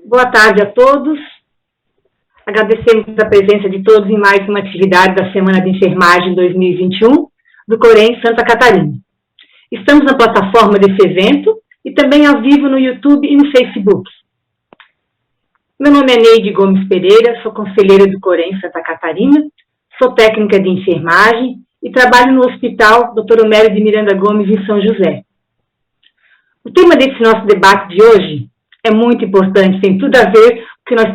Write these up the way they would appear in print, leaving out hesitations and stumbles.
Boa tarde a todos. Agradecemos a presença de todos em mais uma atividade da Semana de Enfermagem 2021 do Corém Santa Catarina. Estamos na plataforma desse evento e também ao vivo no YouTube e no Facebook. Meu nome é Neide Gomes Pereira, sou conselheira do Corém Santa Catarina, sou técnica de enfermagem e trabalho no Hospital Dr. Homério de Miranda Gomes, em São José. O tema desse nosso debate de hoje é muito importante, tem tudo a ver com o que nós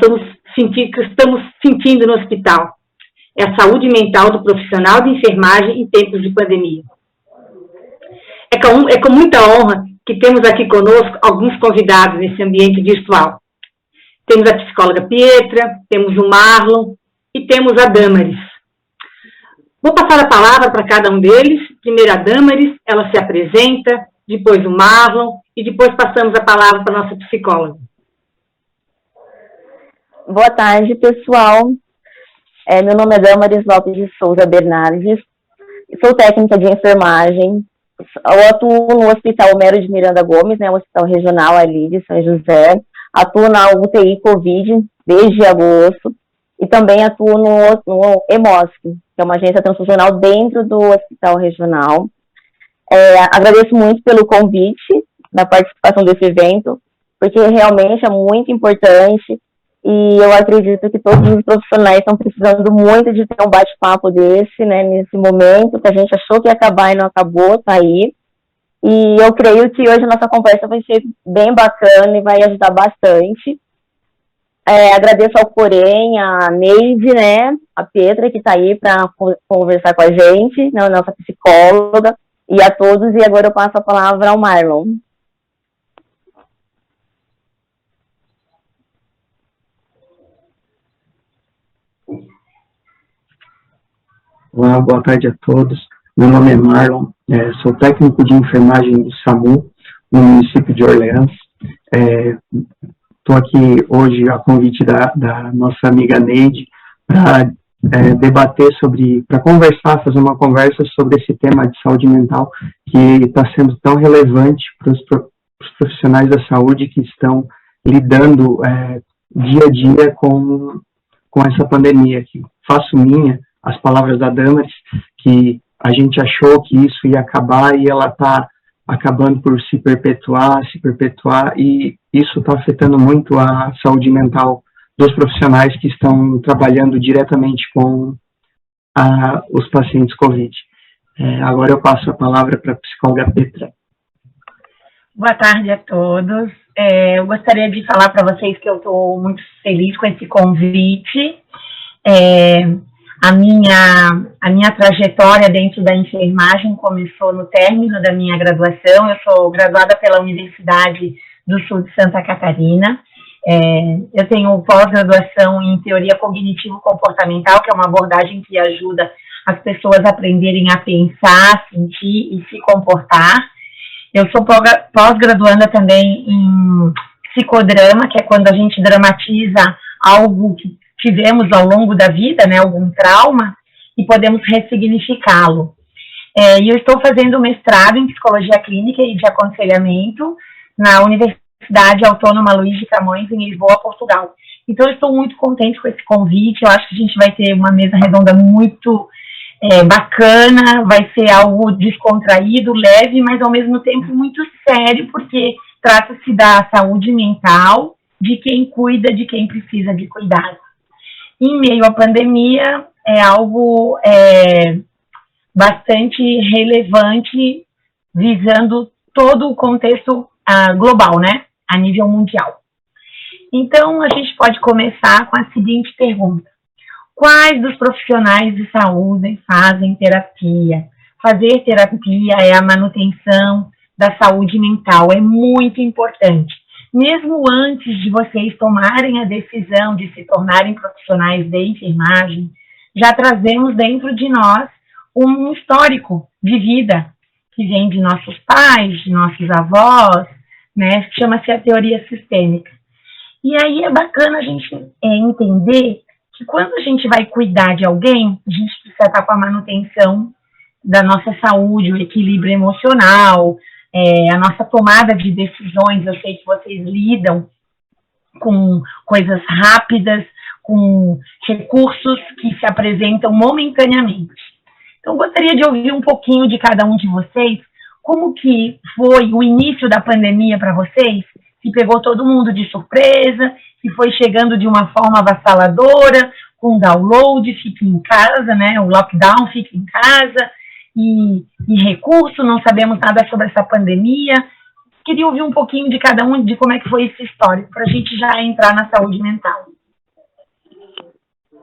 estamos sentindo no hospital. É a saúde mental do profissional de enfermagem em tempos de pandemia. É com muita honra que temos aqui conosco alguns convidados nesse ambiente virtual. Temos a psicóloga Pietra, temos o Marlon e temos a Damaris. Vou passar a palavra para cada um deles. Primeiro a Damaris, ela se apresenta, depois o Marlon e depois passamos a palavra para a nossa psicóloga. Boa tarde, pessoal. Meu nome é Damaris Lopes de Souza Bernardes, sou técnica de enfermagem. Eu atuo no Hospital Homério de Miranda Gomes, um hospital regional ali de São José. Atuo na UTI Covid desde agosto e também atuo no EMOSC, que é uma agência transfusional dentro do hospital regional. Agradeço muito pelo convite da participação desse evento, porque realmente é muito importante e eu acredito que todos os profissionais estão precisando muito de ter um bate-papo desse, nesse momento que a gente achou que ia acabar e não acabou, tá aí. E eu creio que hoje a nossa conversa vai ser bem bacana e vai ajudar bastante. Agradeço ao Corém, a Neide, a Pietra, que está aí para conversar com a gente, a nossa psicóloga, e a todos. E agora eu passo a palavra ao Marlon. Olá, boa tarde a todos. Meu nome é Marlon, sou técnico de enfermagem do SAMU, no município de Orleans. Estou aqui hoje a convite da nossa amiga Neide para debater para conversar, fazer uma conversa sobre esse tema de saúde mental que está sendo tão relevante para os profissionais da saúde que estão lidando dia a dia com essa pandemia. Que faço minha as palavras da Damaris, que a gente achou que isso ia acabar e ela está acabando por se perpetuar, e isso está afetando muito a saúde mental dos profissionais que estão trabalhando diretamente com os pacientes COVID. Agora eu passo a palavra para a psicóloga Pietra. Boa tarde a todos. Eu gostaria de falar para vocês que eu estou muito feliz com esse convite. A minha trajetória dentro da enfermagem começou no término da minha graduação. Eu sou graduada pela Universidade do Sul de Santa Catarina. Eu tenho pós-graduação em Teoria Cognitivo-Comportamental, que é uma abordagem que ajuda as pessoas a aprenderem a pensar, sentir e se comportar. Eu sou pós-graduanda também em psicodrama, que é quando a gente dramatiza algo que tivemos ao longo da vida, algum trauma, e podemos ressignificá-lo. E eu estou fazendo mestrado em Psicologia Clínica e de Aconselhamento na Universidade Autônoma Luís de Camões, em Lisboa, Portugal. Então, eu estou muito contente com esse convite. Eu acho que a gente vai ter uma mesa redonda muito bacana, vai ser algo descontraído, leve, mas, ao mesmo tempo, muito sério, porque trata-se da saúde mental de quem cuida, de quem precisa de cuidado. Em meio à pandemia, é algo bastante relevante, visando todo o contexto global, a nível mundial. Então, a gente pode começar com a seguinte pergunta: quais dos profissionais de saúde fazem terapia? Fazer terapia é a manutenção da saúde mental, é muito importante. Mesmo antes de vocês tomarem a decisão de se tornarem profissionais de enfermagem, já trazemos dentro de nós um histórico de vida que vem de nossos pais, de nossos avós, chama-se a teoria sistêmica. E aí é bacana a gente entender que quando a gente vai cuidar de alguém, a gente precisa estar com a manutenção da nossa saúde, o equilíbrio emocional, a nossa tomada de decisões. Eu sei que vocês lidam com coisas rápidas, com recursos que se apresentam momentaneamente. Então, gostaria de ouvir um pouquinho de cada um de vocês, como que foi o início da pandemia para vocês, se pegou todo mundo de surpresa, se foi chegando de uma forma avassaladora, com download, fique em casa, né, o lockdown, fique em casa, e recurso, não sabemos nada sobre essa pandemia. Queria ouvir um pouquinho de cada um, de como é que foi essa história, para a gente já entrar na saúde mental.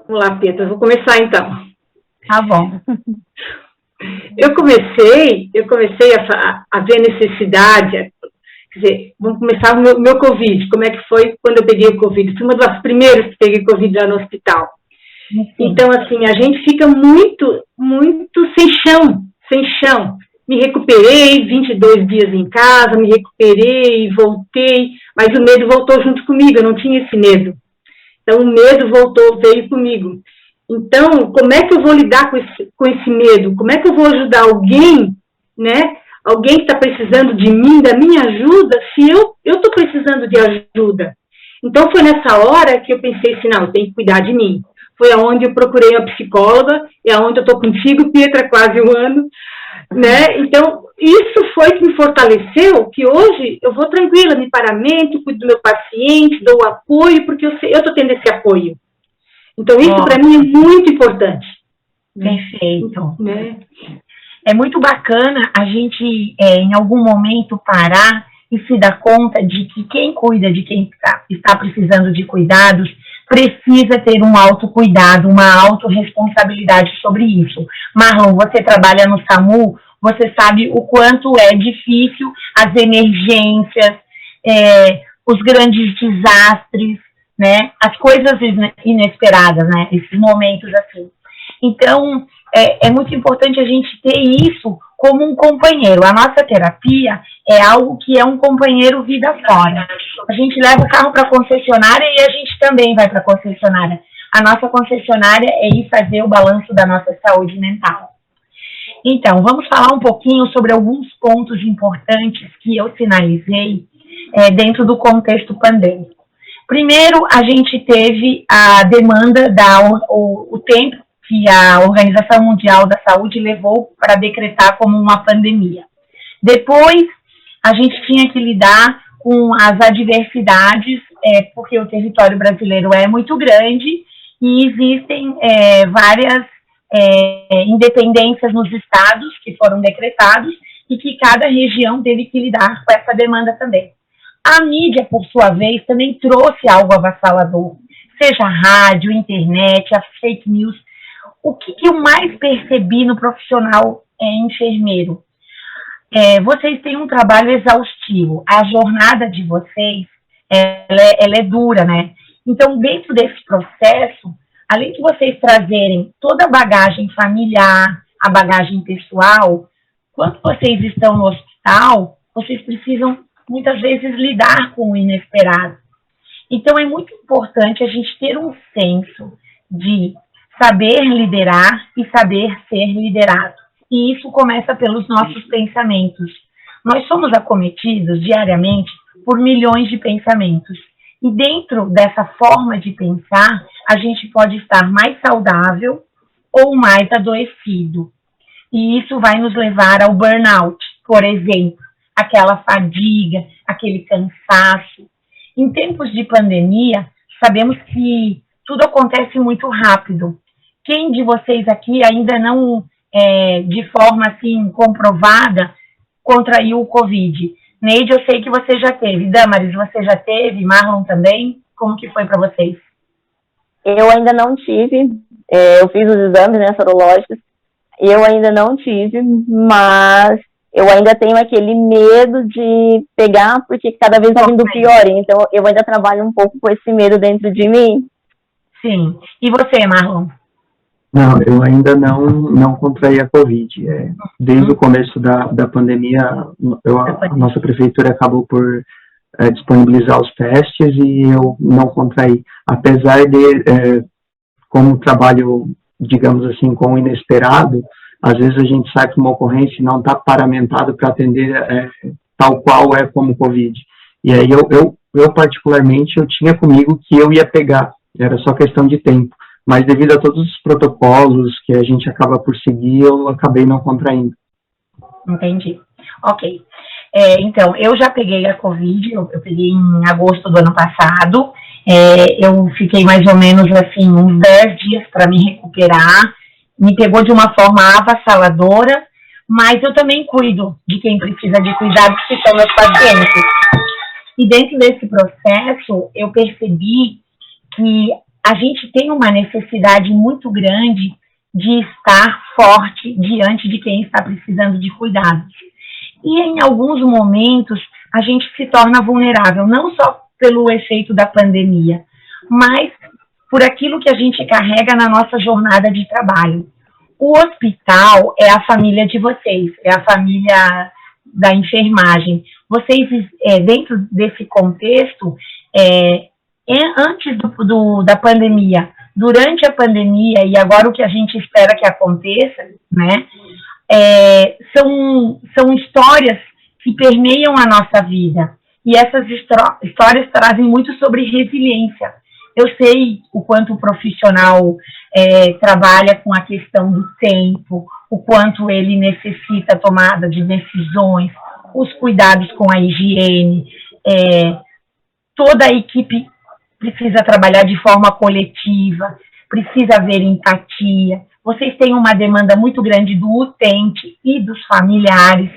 Vamos lá, Petra, eu vou começar então. Tá bom. Eu comecei a ver a necessidade, quer dizer, vamos começar o meu Covid, como é que foi quando eu peguei o Covid? Fui uma das primeiras que peguei Covid lá no hospital. Sim. Então, assim, a gente fica muito sem chão. Me recuperei, 22 dias em casa, me recuperei, voltei, mas o medo voltou junto comigo, eu não tinha esse medo. Então, o medo veio comigo. Então, como é que eu vou lidar com esse medo? Como é que eu vou ajudar alguém, né? Alguém que está precisando de mim, da minha ajuda, se eu estou precisando de ajuda? Então, foi nessa hora que eu pensei assim, não, eu tenho que cuidar de mim. Foi aonde eu procurei uma psicóloga, e aonde eu estou contigo, Pietra, quase um ano, né? Então, isso foi que me fortaleceu, que hoje eu vou tranquila, me paramento, cuido do meu paciente, dou apoio, porque eu estou tendo esse apoio. Então, isso para mim é muito importante. Perfeito. Né? É muito bacana a gente, em algum momento, parar e se dar conta de que quem cuida de quem está precisando de cuidados precisa ter um autocuidado, uma autorresponsabilidade sobre isso. Marlon, você trabalha no SAMU, você sabe o quanto é difícil as emergências, os grandes desastres, né, as coisas inesperadas, né, esses momentos assim. Então, é muito importante a gente ter isso como um companheiro. A nossa terapia é algo que é um companheiro vida fora. A gente leva o carro para a concessionária e a gente também vai para a concessionária. A nossa concessionária é ir fazer o balanço da nossa saúde mental. Então, vamos falar um pouquinho sobre alguns pontos importantes que eu sinalizei dentro do contexto pandêmico. Primeiro, a gente teve a demanda, o tempo que a Organização Mundial da Saúde levou para decretar como uma pandemia. Depois, a gente tinha que lidar com as adversidades, porque o território brasileiro é muito grande e existem várias independências nos estados que foram decretados e que cada região teve que lidar com essa demanda também. A mídia, por sua vez, também trouxe algo avassalador, seja a rádio, internet, a fake news. O que eu mais percebi no profissional enfermeiro? Vocês têm um trabalho exaustivo, a jornada de vocês, ela é dura, né? Então, dentro desse processo, além de vocês trazerem toda a bagagem familiar, a bagagem pessoal, quando vocês estão no hospital, vocês precisam muitas vezes lidar com o inesperado. Então, é muito importante a gente ter um senso de saber liderar e saber ser liderado. E isso começa pelos nossos pensamentos. Nós somos acometidos diariamente por milhões de pensamentos. E dentro dessa forma de pensar, a gente pode estar mais saudável ou mais adoecido. E isso vai nos levar ao burnout, por exemplo, aquela fadiga, aquele cansaço. Em tempos de pandemia, sabemos que tudo acontece muito rápido. Quem de vocês aqui ainda não, de forma assim comprovada, contraiu o Covid? Neide, eu sei que você já teve. Damaris, você já teve? Marlon também? Como que foi para vocês? Eu ainda não tive. Eu fiz os exames, né, sorológicos. Eu ainda não tive, mas eu ainda tenho aquele medo de pegar, porque cada vez está vindo pior. Então, eu ainda trabalho um pouco com esse medo dentro de mim. Sim. E você, Marlon? Não, eu ainda não contraí a Covid. Desde o começo da pandemia, a nossa prefeitura acabou por disponibilizar os testes e eu não contraí. Apesar de, como trabalho, digamos assim, com o inesperado, às vezes a gente sai para uma ocorrência e não está paramentado para atender tal qual é como Covid. E aí eu particularmente, eu tinha comigo que eu ia pegar, era só questão de tempo. Mas devido a todos os protocolos que a gente acaba por seguir, eu acabei não contraindo. Entendi. Ok. Então, eu já peguei a Covid, eu peguei em agosto do ano passado. Eu fiquei mais ou menos, assim, uns 10 dias para me recuperar. Me pegou de uma forma avassaladora, mas eu também cuido de quem precisa de cuidados, que são meus pacientes. E dentro desse processo, eu percebi que a gente tem uma necessidade muito grande de estar forte diante de quem está precisando de cuidados. E em alguns momentos, a gente se torna vulnerável, não só pelo efeito da pandemia, mas por aquilo que a gente carrega na nossa jornada de trabalho. O hospital é a família de vocês, é a família da enfermagem. Vocês, dentro desse contexto, antes da pandemia, durante a pandemia e agora o que a gente espera que aconteça, né, são histórias que permeiam a nossa vida. E essas histórias trazem muito sobre resiliência. Eu sei o quanto o profissional trabalha com a questão do tempo, o quanto ele necessita a tomada de decisões, os cuidados com a higiene. Toda a equipe precisa trabalhar de forma coletiva, precisa haver empatia. Vocês têm uma demanda muito grande do utente e dos familiares.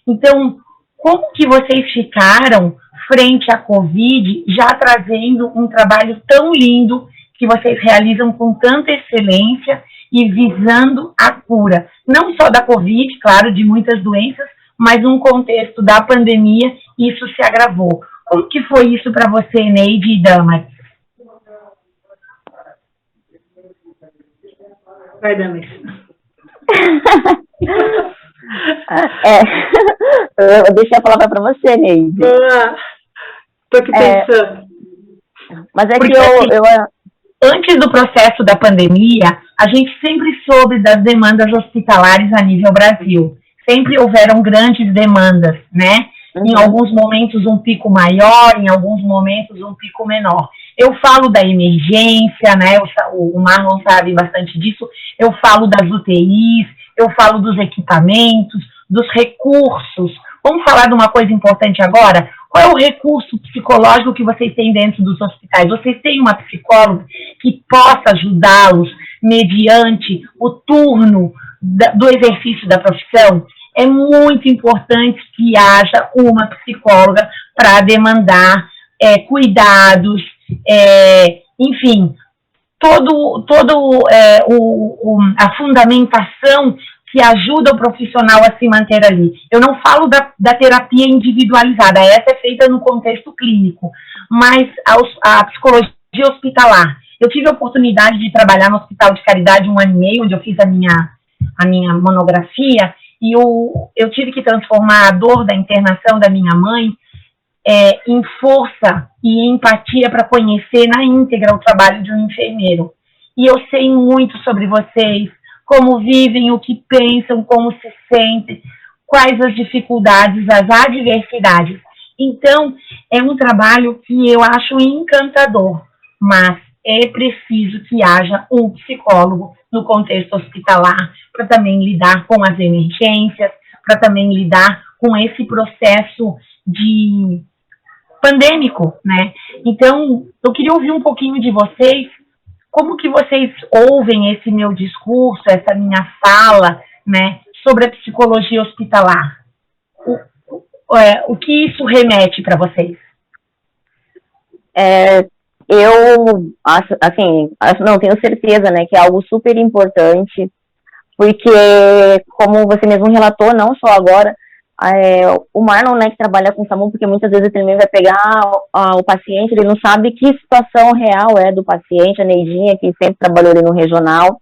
Então, como que vocês ficaram frente à Covid, já trazendo um trabalho tão lindo que vocês realizam com tanta excelência e visando a cura, não só da Covid, claro, de muitas doenças, mas num contexto da pandemia, isso se agravou. Como que foi isso para você, Neide e Damaris? Vai, Damaris. Eu deixei a palavra para você, Neide. Tô aqui pensando. Mas é porque, que antes do processo da pandemia, a gente sempre soube das demandas hospitalares a nível Brasil. Sempre houveram grandes demandas, né? Em alguns momentos um pico maior, em alguns momentos um pico menor. Eu falo da emergência, né? O Marlon sabe bastante disso. Eu falo das UTIs, eu falo dos equipamentos, dos recursos. Vamos falar de uma coisa importante agora? Qual é o recurso psicológico que vocês têm dentro dos hospitais? Vocês têm uma psicóloga que possa ajudá-los mediante o turno do exercício da profissão? É muito importante que haja uma psicóloga para demandar cuidados, enfim, a fundamentação que ajuda o profissional a se manter ali. Eu não falo da terapia individualizada, essa é feita no contexto clínico, mas a psicologia hospitalar. Eu tive a oportunidade de trabalhar no Hospital de Caridade 1 ano e meio, onde eu fiz a minha monografia, e eu tive que transformar a dor da internação da minha mãe em força e empatia para conhecer na íntegra o trabalho de um enfermeiro. E eu sei muito sobre vocês, como vivem, o que pensam, como se sentem, quais as dificuldades, as adversidades. Então, é um trabalho que eu acho encantador, mas é preciso que haja um psicólogo no contexto hospitalar para também lidar com as emergências, para também lidar com esse processo de pandêmico, né? Então, eu queria ouvir um pouquinho de vocês, como que vocês ouvem esse meu discurso, essa minha fala, né, sobre a psicologia hospitalar? O que isso remete para vocês? Eu acho, assim, não tenho certeza, né, que é algo super importante, porque, como você mesmo relatou, não só agora, o Marlon, né, que trabalha com SAMU, porque muitas vezes ele também vai pegar o paciente, ele não sabe que situação real é do paciente, a Neidinha, que sempre trabalhou ali no regional.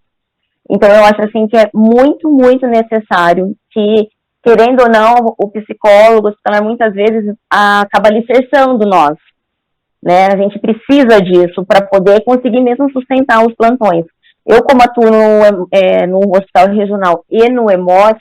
Então, eu acho, assim, que é muito, muito necessário que, querendo ou não, o psicólogo, muitas vezes, acaba alicerçando nós, né? A gente precisa disso para poder conseguir mesmo sustentar os plantões. Eu, como atuo no hospital regional e no EMOS,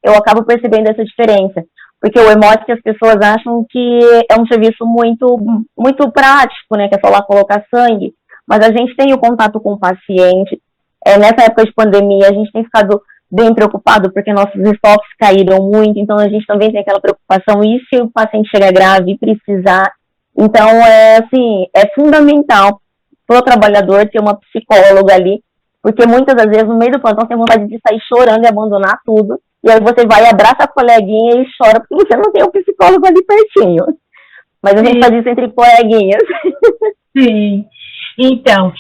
eu acabo percebendo essa diferença, porque o hemótica as pessoas acham que é um serviço muito prático, né, que é só lá colocar sangue, mas a gente tem o contato com o paciente. Nessa época de pandemia, a gente tem ficado bem preocupado, porque nossos estoques caíram muito, então a gente também tem aquela preocupação, e se o paciente chegar grave e precisar? Então, é fundamental para o trabalhador ter uma psicóloga ali, porque muitas das vezes, no meio do plantão, tem vontade de sair chorando e abandonar tudo, e aí você vai, abraça a coleguinha e chora, porque você não tem um psicólogo ali pertinho. Mas a gente faz isso entre coleguinhas. Sim. Então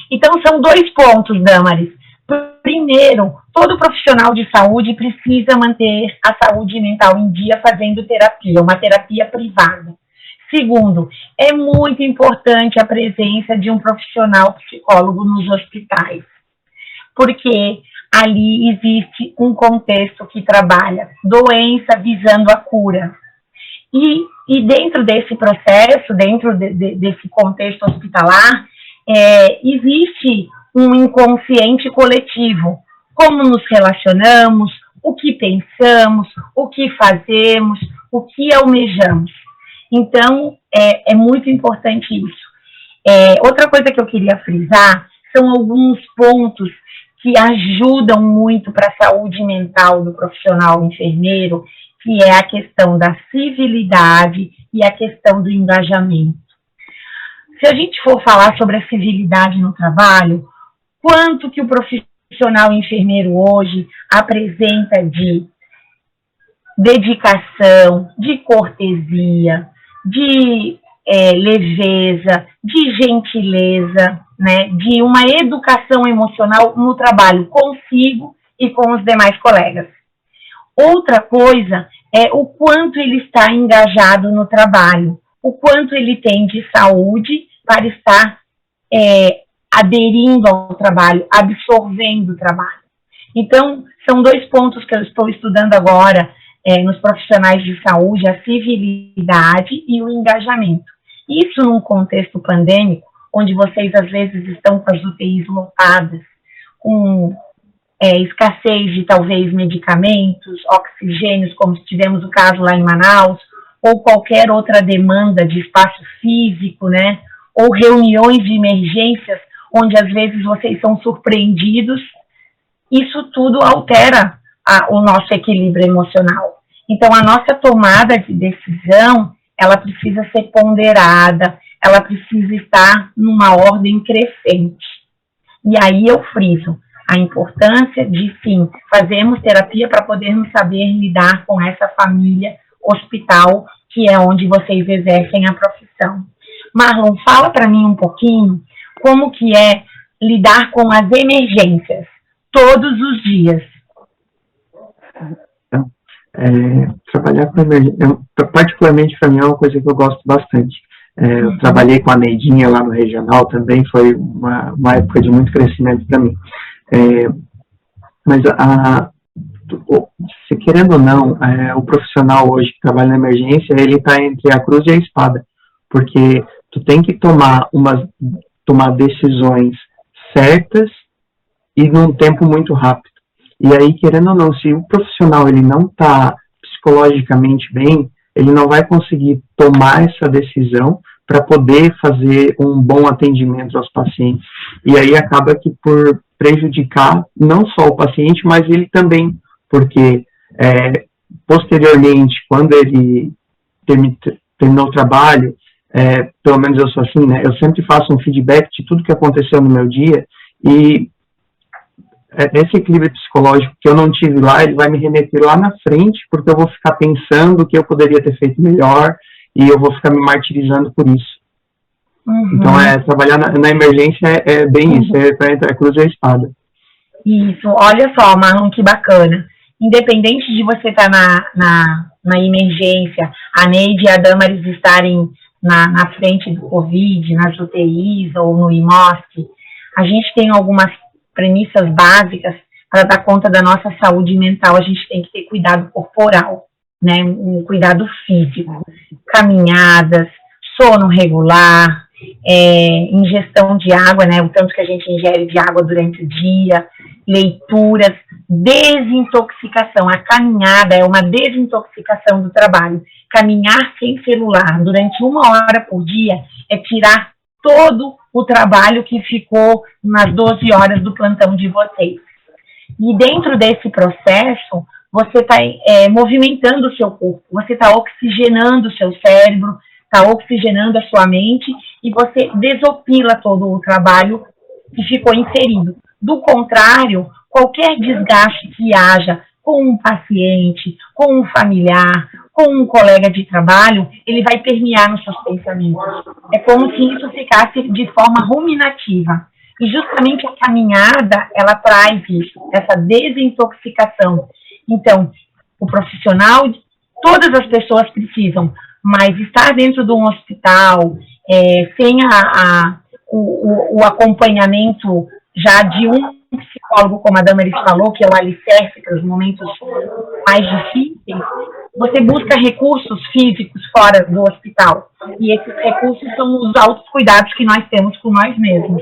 são 2 pontos, Damaris. Primeiro, todo profissional de saúde precisa manter a saúde mental em dia fazendo terapia, uma terapia privada. Segundo, é muito importante a presença de um profissional psicólogo nos hospitais, porque ali existe um contexto que trabalha doença visando a cura. E dentro desse processo, dentro desse contexto hospitalar, existe um inconsciente coletivo. Como nos relacionamos, o que pensamos, o que fazemos, o que almejamos. Então, é muito importante isso. Outra coisa que eu queria frisar são alguns pontos que ajudam muito para a saúde mental do profissional enfermeiro, que é a questão da civilidade e a questão do engajamento. Se a gente for falar sobre a civilidade no trabalho, quanto que o profissional enfermeiro hoje apresenta de dedicação, de cortesia, de leveza, de gentileza, né, de uma educação emocional no trabalho consigo e com os demais colegas. Outra coisa é o quanto ele está engajado no trabalho, o quanto ele tem de saúde para estar aderindo ao trabalho, absorvendo o trabalho. Então, são 2 pontos que eu estou estudando agora nos profissionais de saúde, a civilidade e o engajamento. Isso num contexto pandêmico, onde vocês às vezes estão com as UTIs lotadas, com escassez de talvez medicamentos, oxigênios, como tivemos o caso lá em Manaus, ou qualquer outra demanda de espaço físico, né? Ou reuniões de emergências, onde às vezes vocês são surpreendidos, isso tudo altera o nosso equilíbrio emocional. Então, a nossa tomada de decisão, ela precisa ser ponderada, ela precisa estar numa ordem crescente. E aí eu friso a importância de, sim, fazermos terapia para podermos saber lidar com essa família hospital, que é onde vocês exercem a profissão. Marlon, fala para mim um pouquinho como que é lidar com as emergências todos os dias. Trabalhar com emergência, particularmente para mim, é uma coisa que eu gosto bastante. Eu trabalhei com a Neidinha lá no regional também, foi uma época de muito crescimento para mim. Mas, se querendo ou não, o profissional hoje que trabalha na emergência, ele está entre a cruz e a espada, porque tu tem que tomar decisões certas e num tempo muito rápido. E aí, querendo ou não, se o profissional ele não está psicologicamente bem, ele não vai conseguir tomar essa decisão para poder fazer um bom atendimento aos pacientes. E aí acaba que por prejudicar não só o paciente, mas ele também, porque posteriormente, quando ele terminou o trabalho, pelo menos eu sou assim, né? Eu sempre faço um feedback de tudo que aconteceu no meu dia, e esse equilíbrio psicológico que eu não tive lá, ele vai me remeter lá na frente, porque eu vou ficar pensando que eu poderia ter feito melhor, e eu vou ficar me martirizando por isso. Então, trabalhar na emergência é bem isso, entre a cruz e a espada. Isso, olha só, Marlon, que bacana. Independente de você estar na emergência, a Neide e a Damaris estarem na frente do Covid, nas UTIs ou no IMOSC, a gente tem algumas premissas básicas para dar conta da nossa saúde mental. A gente tem que ter cuidado corporal, né? Um cuidado físico, caminhadas, sono regular, ingestão de água, né? O tanto que a gente ingere de água durante o dia, leituras, desintoxicação. A caminhada é uma desintoxicação do trabalho. caminhar sem celular durante 1 hora por dia é tirar todo o trabalho que ficou nas 12 horas do plantão de vocês. E dentro desse processo, você está movimentando o seu corpo, você está oxigenando o seu cérebro, está oxigenando a sua mente e você desopila todo o trabalho que ficou inserido. Do contrário, qualquer desgaste que haja com um paciente, com um familiar, com um colega de trabalho, ele vai permear nos seus pensamentos. É como se isso ficasse de forma ruminativa. E justamente a caminhada, ela traz isso, essa desintoxicação. Então, o profissional, todas as pessoas precisam, mas estar dentro de um hospital, sem o acompanhamento já de um psicólogo, como a Damaris falou, que é o alicerce para os momentos mais difíceis, você busca recursos físicos fora do hospital. E esses recursos são os autocuidados que nós temos com nós mesmos.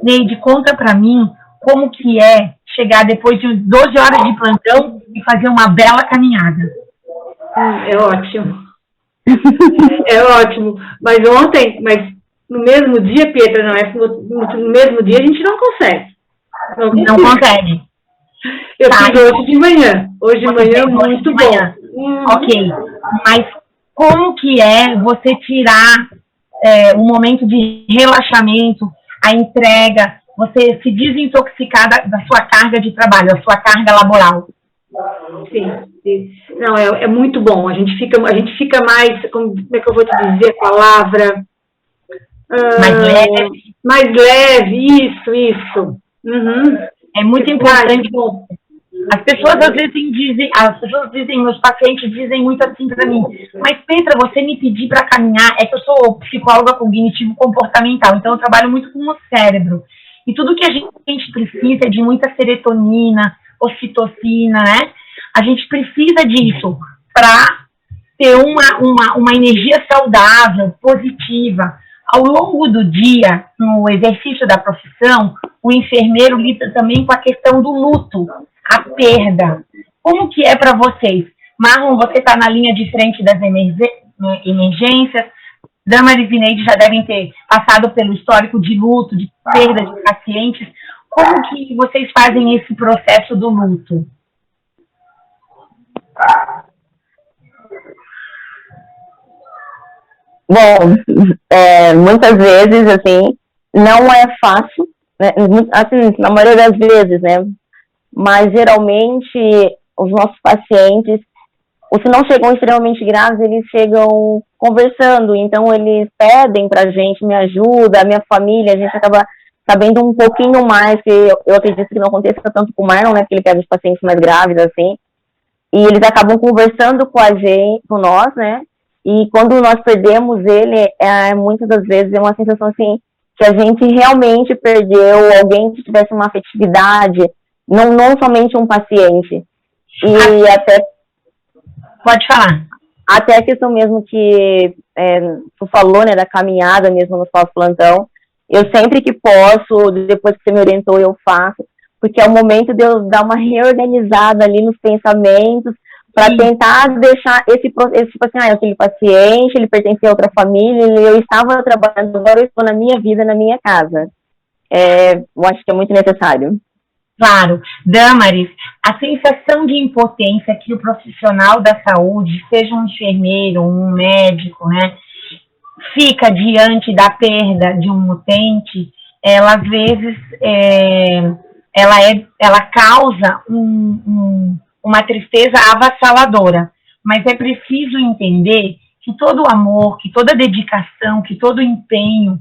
Neide, conta para mim como que é chegar depois de 12 horas de plantão e fazer uma bela caminhada. É ótimo. É ótimo. Mas no mesmo dia, Pietra, no mesmo dia a gente não consegue. Não consegue. Eu fiz hoje de manhã. Hoje de manhã, muito bom. Ok. Mas como que é você tirar o momento de relaxamento, a entrega, você se desintoxicar da sua carga de trabalho, da sua carga laboral? Sim. Não, é muito bom. A gente fica mais, como é que eu vou te dizer a palavra? Mais leve. Mais leve, isso. Uhum. É muito importante. As pessoas às vezes dizem, meus pacientes dizem muito assim para mim, mas Petra, você me pedir para caminhar, é que eu sou psicóloga cognitivo-comportamental, então eu trabalho muito com o cérebro. E tudo que a gente precisa é de muita serotonina, ocitocina, né? A gente precisa disso para ter uma energia saudável, positiva. Ao longo do dia, no exercício da profissão, o enfermeiro lida também com a questão do luto, a perda. Como que é para vocês? Marlon, você está na linha de frente das emergências. Damaris e Neide já devem ter passado pelo histórico de luto, de perda de pacientes. Como que vocês fazem esse processo do luto? Bom, muitas vezes, assim, não é fácil, né? Assim, na maioria das vezes, né? Mas, geralmente, os nossos pacientes, ou se não chegam extremamente graves, eles chegam conversando, então eles pedem pra gente, me ajuda, a minha família, a gente acaba sabendo um pouquinho mais, que eu acredito que não aconteça tanto com o Marlon, né? Porque ele pega os pacientes mais graves, assim, e eles acabam conversando com a gente, com nós, né? E quando nós perdemos ele, muitas das vezes é uma sensação assim, que a gente realmente perdeu alguém que tivesse uma afetividade, não somente um paciente. E até... Pode falar. Até a questão mesmo que tu falou, né, da caminhada mesmo no pós-plantão, eu sempre que posso, depois que você me orientou, eu faço, porque é o momento de eu dar uma reorganizada ali nos pensamentos, para tentar deixar tipo assim, aquele paciente, ele pertencia a outra família, eu estava trabalhando, agora eu estou na minha vida, na minha casa. Eu acho que é muito necessário. Claro. Damaris, a sensação de impotência que o profissional da saúde, seja um enfermeiro, um médico, né, fica diante da perda de um utente, ela às vezes ela causa uma tristeza avassaladora, mas é preciso entender que todo o amor, que toda a dedicação, que todo o empenho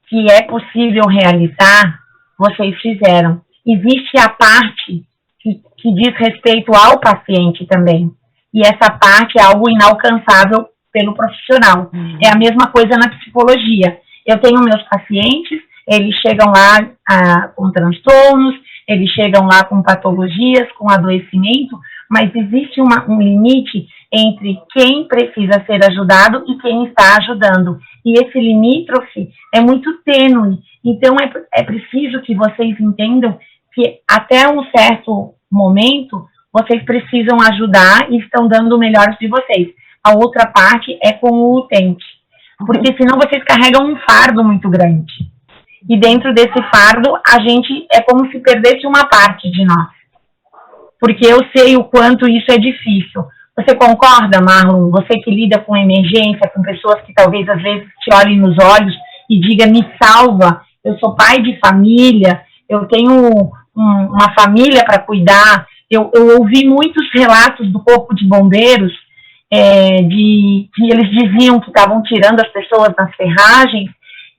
que é possível realizar, vocês fizeram. Existe a parte que diz respeito ao paciente também, e essa parte é algo inalcançável pelo profissional. É a mesma coisa na psicologia. Eu tenho meus pacientes, eles chegam lá com transtornos, eles chegam lá com patologias, com adoecimento, mas existe um limite entre quem precisa ser ajudado e quem está ajudando. E esse limítrofe é muito tênue. Então, é preciso que vocês entendam que até um certo momento, vocês precisam ajudar e estão dando o melhor de vocês. a outra parte é com o utente. Porque senão vocês carregam um fardo muito grande. E dentro desse fardo, a gente é como se perdesse uma parte de nós. Porque eu sei o quanto isso é difícil. Você concorda, Marlon? Você que lida com emergência, com pessoas que talvez às vezes te olhem nos olhos e diga, me salva, eu sou pai de família, eu tenho uma família para cuidar. Eu ouvi muitos relatos do Corpo de Bombeiros, que eles diziam que estavam tirando as pessoas das ferragens,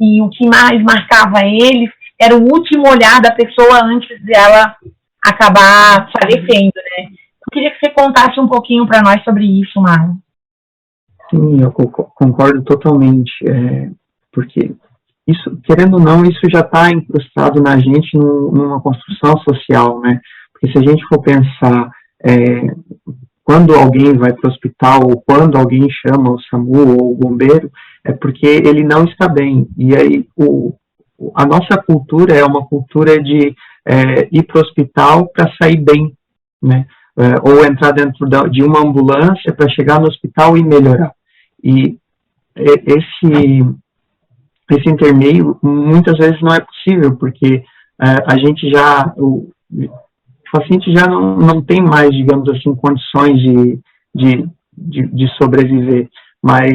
e o que mais marcava eles era o último olhar da pessoa antes dela acabar falecendo, né? Eu queria que você contasse um pouquinho para nós sobre isso, Marlon. Sim, eu concordo totalmente, porque isso, querendo ou não, isso já está incrustado na gente numa construção social, né? Porque se a gente for pensar quando alguém vai para o hospital ou quando alguém chama o SAMU ou o bombeiro, é porque ele não está bem. E aí a nossa cultura é uma cultura de ir para o hospital para sair bem, né? Ou entrar dentro de uma ambulância para chegar no hospital e melhorar. E esse intermeio muitas vezes não é possível, porque a gente o paciente já não tem mais, digamos assim, condições de sobreviver, mas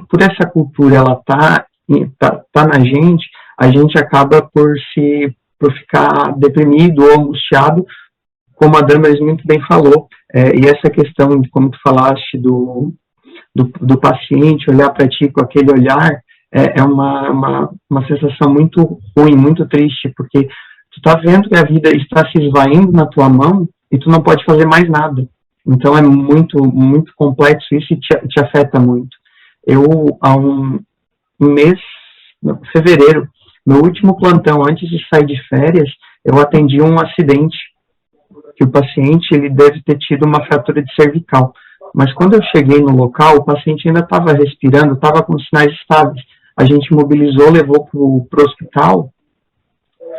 por essa cultura ela tá na gente, a gente acaba por ficar deprimido ou angustiado, como a Damaris muito bem falou, e essa questão de como tu falaste do paciente olhar para ti com aquele olhar, é uma sensação muito ruim, muito triste, porque tu tá vendo que a vida está se esvaindo na tua mão e tu não pode fazer mais nada. Então é muito, muito complexo isso e te afeta muito. Eu, há um mês, fevereiro, meu último plantão antes de sair de férias, eu atendi um acidente, que o paciente ele deve ter tido uma fratura de cervical. Mas quando eu cheguei no local, o paciente ainda estava respirando, estava com sinais estáveis. A gente mobilizou, levou para o hospital,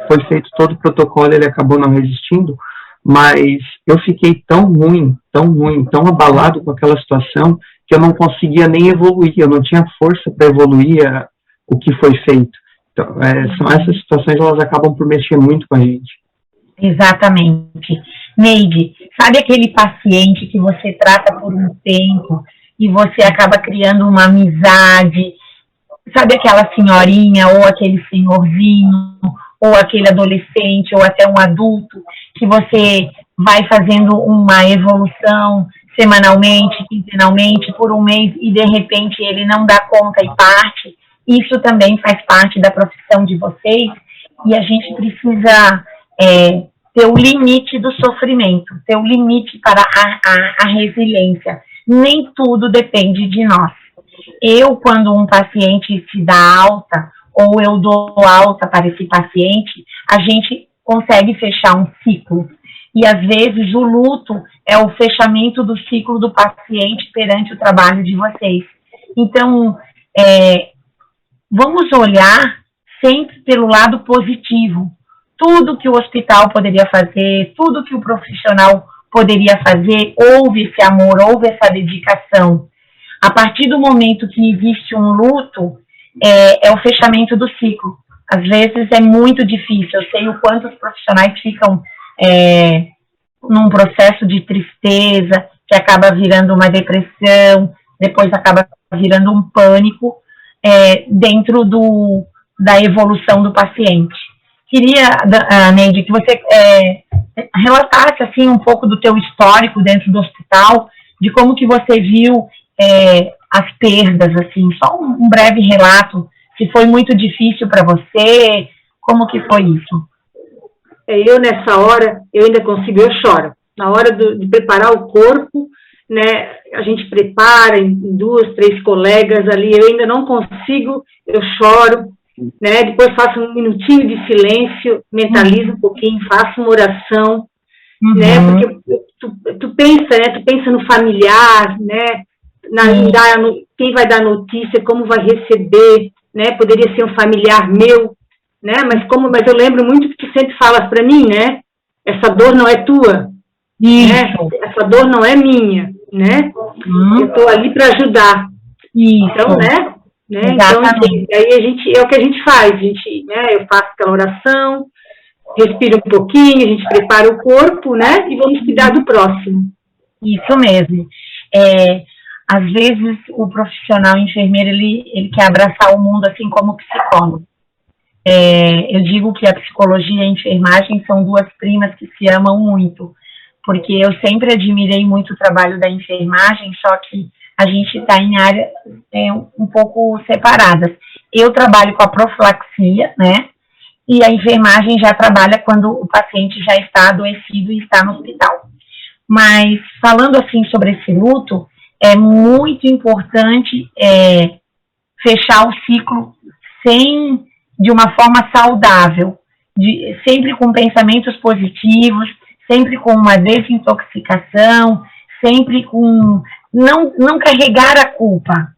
foi feito todo o protocolo, ele acabou não resistindo, mas eu fiquei tão ruim, tão abalado com aquela situação, que eu não conseguia nem evoluir, eu não tinha força para evoluir o que foi feito. Então, são essas situações, elas acabam por mexer muito com a gente. Exatamente. Neide, sabe aquele paciente que você trata por um tempo e você acaba criando uma amizade? Sabe aquela senhorinha ou aquele senhorzinho ou aquele adolescente ou até um adulto que você vai fazendo uma evolução semanalmente, quinzenalmente, por um mês e de repente ele não dá conta e parte? Isso também faz parte da profissão de vocês e a gente precisa ter o limite do sofrimento, ter o limite para a resiliência. Nem tudo depende de nós. Eu, quando um paciente se dá alta, ou eu dou alta para esse paciente, a gente consegue fechar um ciclo. E, às vezes, o luto é o fechamento do ciclo do paciente perante o trabalho de vocês. Então, vamos olhar sempre pelo lado positivo. Tudo que o hospital poderia fazer, tudo que o profissional poderia fazer, houve esse amor, houve essa dedicação. A partir do momento que existe um luto, é o fechamento do ciclo. Às vezes é muito difícil, eu sei o quanto os profissionais ficam num processo de tristeza, que acaba virando uma depressão, depois acaba virando um pânico, dentro da evolução do paciente. Queria, Neide, que você relatasse assim, um pouco do teu histórico dentro do hospital, de como que você viu as perdas, assim, só um breve relato, se foi muito difícil para você, como que foi isso? Eu, nessa hora, eu ainda consigo, eu choro. Na hora de preparar o corpo, né, a gente prepara em 2, 3 colegas ali, eu ainda não consigo, eu choro, né, depois faço um minutinho de silêncio, mentalizo um pouquinho, faço uma oração, né, porque tu pensa no familiar, né, quem vai dar notícia, como vai receber, né, poderia ser um familiar meu, né, mas eu lembro muito que tu sempre falas para mim, né, essa dor não é tua, né, essa dor não é minha, né? Eu estou ali para ajudar. Isso. Então, né? Então, assim, aí é o que a gente faz, eu faço aquela oração, respiro um pouquinho, a gente prepara o corpo, né? E vamos cuidar do próximo. Isso mesmo. Às vezes, o profissional enfermeiro, ele quer abraçar o mundo assim como psicólogo. Eu digo que a psicologia e a enfermagem são duas primas que se amam muito, porque eu sempre admirei muito o trabalho da enfermagem, só que a gente está em áreas um pouco separadas. Eu trabalho com a profilaxia, né? E a enfermagem já trabalha quando o paciente já está adoecido e está no hospital. Mas, falando assim sobre esse luto, é muito importante fechar o ciclo de uma forma saudável, sempre com pensamentos positivos, sempre com uma desintoxicação, sempre com não carregar a culpa.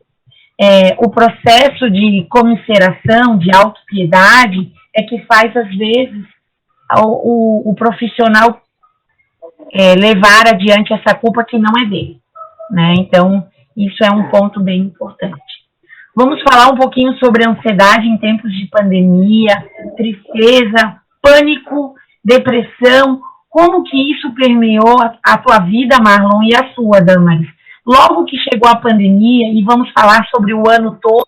O processo de comiseração, de autopiedade, é que faz, às vezes, o profissional levar adiante essa culpa que não é dele, né? Então, isso é um ponto bem importante. Vamos falar um pouquinho sobre ansiedade em tempos de pandemia, tristeza, pânico, depressão. Como que isso permeou a tua vida, Marlon, e a sua, Damaris? Logo que chegou a pandemia, e vamos falar sobre o ano todo,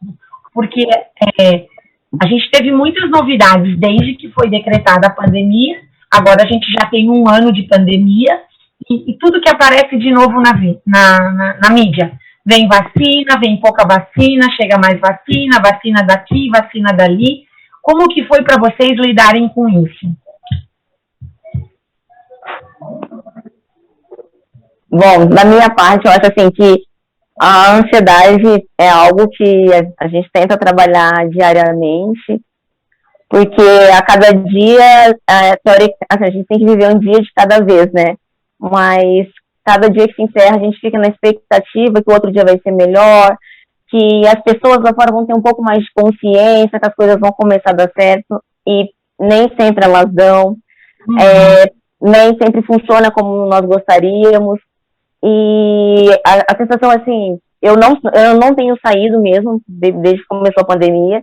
porque a gente teve muitas novidades desde que foi decretada a pandemia. Agora a gente já tem um ano de pandemia e tudo que aparece de novo na mídia. Vem vacina, vem pouca vacina, chega mais vacina, vacina daqui, vacina dali. Como que foi para vocês lidarem com isso? Bom, da minha parte, eu acho assim que a ansiedade é algo que a gente tenta trabalhar diariamente, porque a cada dia, a gente tem que viver um dia de cada vez, né? Mas cada dia que se encerra, a gente fica na expectativa que o outro dia vai ser melhor, que as pessoas lá fora vão ter um pouco mais de consciência, que as coisas vão começar a dar certo, e nem sempre elas dão, nem sempre funciona como nós gostaríamos, e a sensação, assim, eu não tenho saído mesmo, desde que começou a pandemia,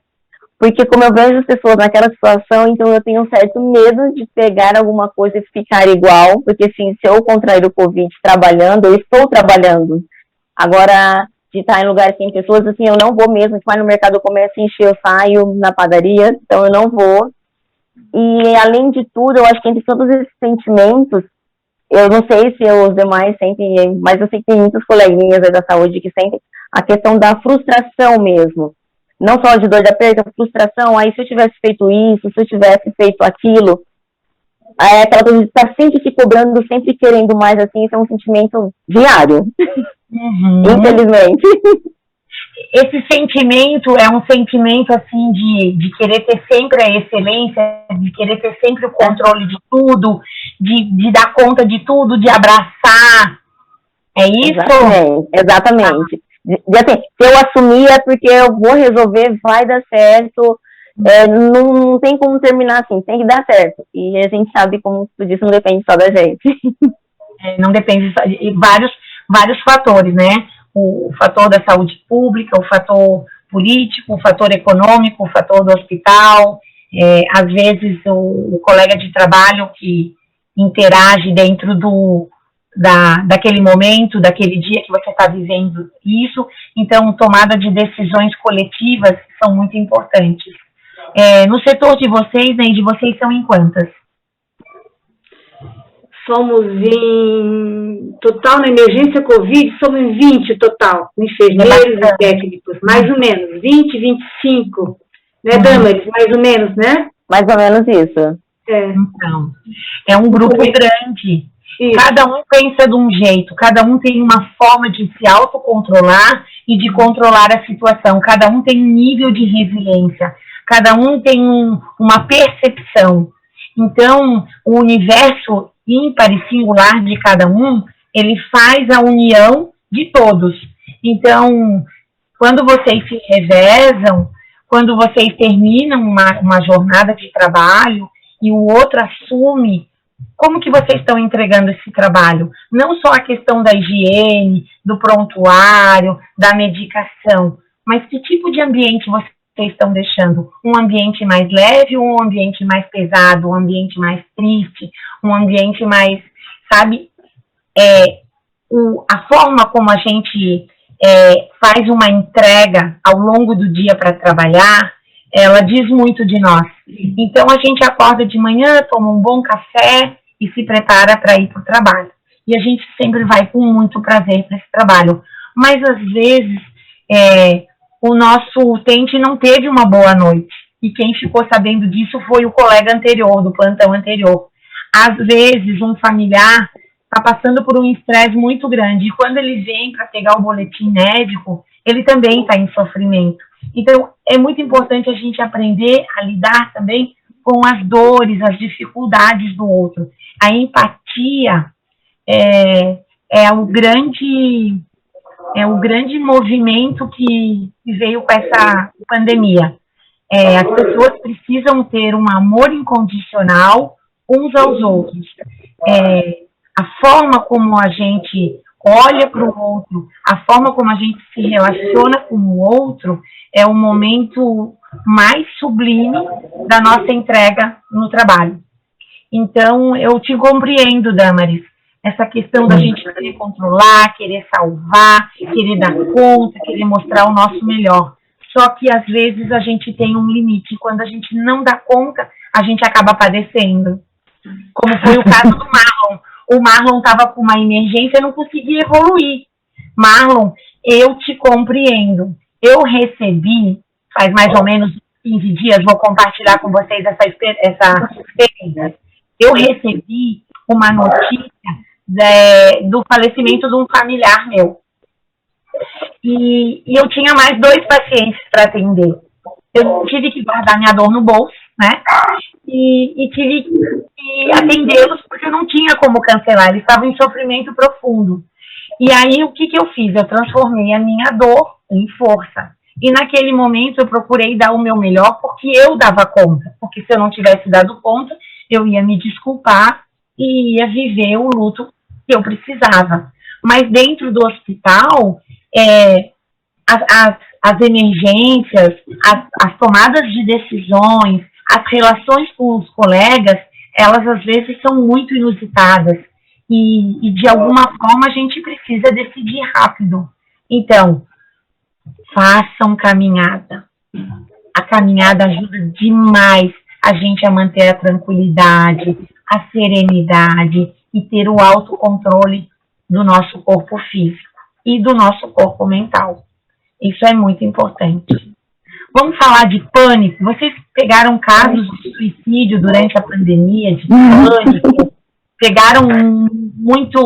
porque como eu vejo as pessoas naquela situação, então eu tenho um certo medo de pegar alguma coisa e ficar igual, porque assim, se eu contrair o Covid trabalhando, eu estou trabalhando. Agora, de estar em lugares sem pessoas, assim, eu não vou mesmo, se vai no mercado eu começo a encher, eu saio na padaria, então eu não vou. E além de tudo, eu acho que entre todos esses sentimentos, eu não sei se os demais sentem, mas eu sei que tem muitos coleguinhas da saúde que sentem a questão da frustração mesmo. Não só de dor da perda, frustração, aí se eu tivesse feito isso, se eu tivesse feito aquilo, aquela coisa de estar sempre se cobrando, sempre querendo mais, assim, isso é um sentimento diário, infelizmente. Esse sentimento é um sentimento, assim, de querer ter sempre a excelência, de querer ter sempre o controle de tudo, de dar conta de tudo, de abraçar, é isso? Exatamente. Assim, se eu assumir é porque eu vou resolver, vai dar certo, não tem como terminar assim, tem que dar certo. E a gente sabe, como tu disse, não depende só da gente. Não depende só de vários fatores, né? O fator da saúde pública, o fator político, o fator econômico, o fator do hospital, às vezes o colega de trabalho que interage dentro daquele momento, daquele dia que você está vivendo isso. Então, tomada de decisões coletivas são muito importantes. No setor de vocês, né, de vocês são em quantas? Somos em total, na emergência Covid, somos em 20 total, enfermeiros e técnicos, mais ou menos, 20, 25, né, Damaris? Mais ou menos, né? Mais ou menos isso. Então, é um grupo grande. Isso. Cada um pensa de um jeito, cada um tem uma forma de se autocontrolar e de controlar a situação, cada um tem um nível de resiliência, cada um tem uma percepção. Então, o universo ímpar e singular de cada um, ele faz a união de todos. Então, quando vocês se revezam, quando vocês terminam uma jornada de trabalho e o outro assume como que vocês estão entregando esse trabalho? Não só a questão da higiene, do prontuário, da medicação, mas que tipo de ambiente vocês estão deixando? Um ambiente mais leve, um ambiente mais pesado, um ambiente mais triste, um ambiente mais, sabe? A forma como a gente faz uma entrega ao longo do dia para trabalhar, ela diz muito de nós. Então, a gente acorda de manhã, toma um bom café e se prepara para ir para o trabalho. E a gente sempre vai com muito prazer para esse trabalho. Mas, às vezes, o nosso utente não teve uma boa noite. E quem ficou sabendo disso foi o colega anterior, do plantão anterior. Às vezes, um familiar está passando por um estresse muito grande. E quando ele vem para pegar o boletim médico, ele também está em sofrimento. Então, é muito importante a gente aprender a lidar também com as dores, as dificuldades do outro. A empatia é o grande movimento que veio com essa pandemia. As pessoas precisam ter um amor incondicional uns aos outros. A forma como a gente olha para o outro, a forma como a gente se relaciona com o outro é o momento mais sublime da nossa entrega no trabalho. Então, eu te compreendo, Damaris, essa questão da gente querer controlar, querer salvar, querer dar conta, querer mostrar o nosso melhor. Só que, às vezes, a gente tem um limite. Quando a gente não dá conta, a gente acaba padecendo. Como foi o caso do Marlon. O Marlon estava com uma emergência e não conseguia evoluir. Marlon, eu te compreendo. Eu recebi, faz mais ou menos 15 dias, vou compartilhar com vocês essa experiência. Eu recebi uma notícia do falecimento de um familiar meu. E eu tinha mais 2 pacientes para atender. Eu tive que guardar minha dor no bolso, né? E tive que atendê-los porque eu não tinha como cancelar. Eles estavam em sofrimento profundo. E aí, o que eu fiz? Eu transformei a minha dor em força. E naquele momento eu procurei dar o meu melhor porque eu dava conta. Porque se eu não tivesse dado conta, eu ia me desculpar e ia viver o luto que eu precisava. Mas dentro do hospital, as emergências, as tomadas de decisões, as relações com os colegas, elas às vezes são muito inusitadas. E de alguma forma a gente precisa decidir rápido. Então, façam caminhada. A caminhada ajuda demais a gente a manter a tranquilidade, a serenidade e ter o autocontrole do nosso corpo físico e do nosso corpo mental. Isso é muito importante. Vamos falar de pânico. Vocês pegaram casos de suicídio durante a pandemia, de pânico? Pegaram muitos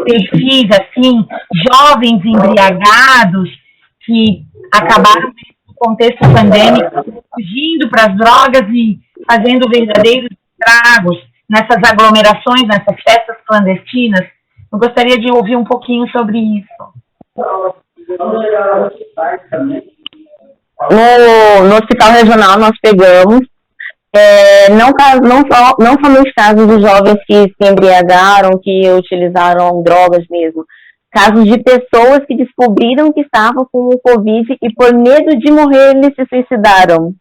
perfis, assim, jovens embriagados que acabaram no contexto pandêmico fugindo para as drogas e fazendo verdadeiros estragos nessas aglomerações, nessas festas clandestinas. Eu gostaria de ouvir um pouquinho sobre isso. No hospital regional nós pegamos não somente casos de jovens que se embriagaram, que utilizaram drogas mesmo, casos de pessoas que descobriram que estavam com o Covid e por medo de morrer eles se suicidaram.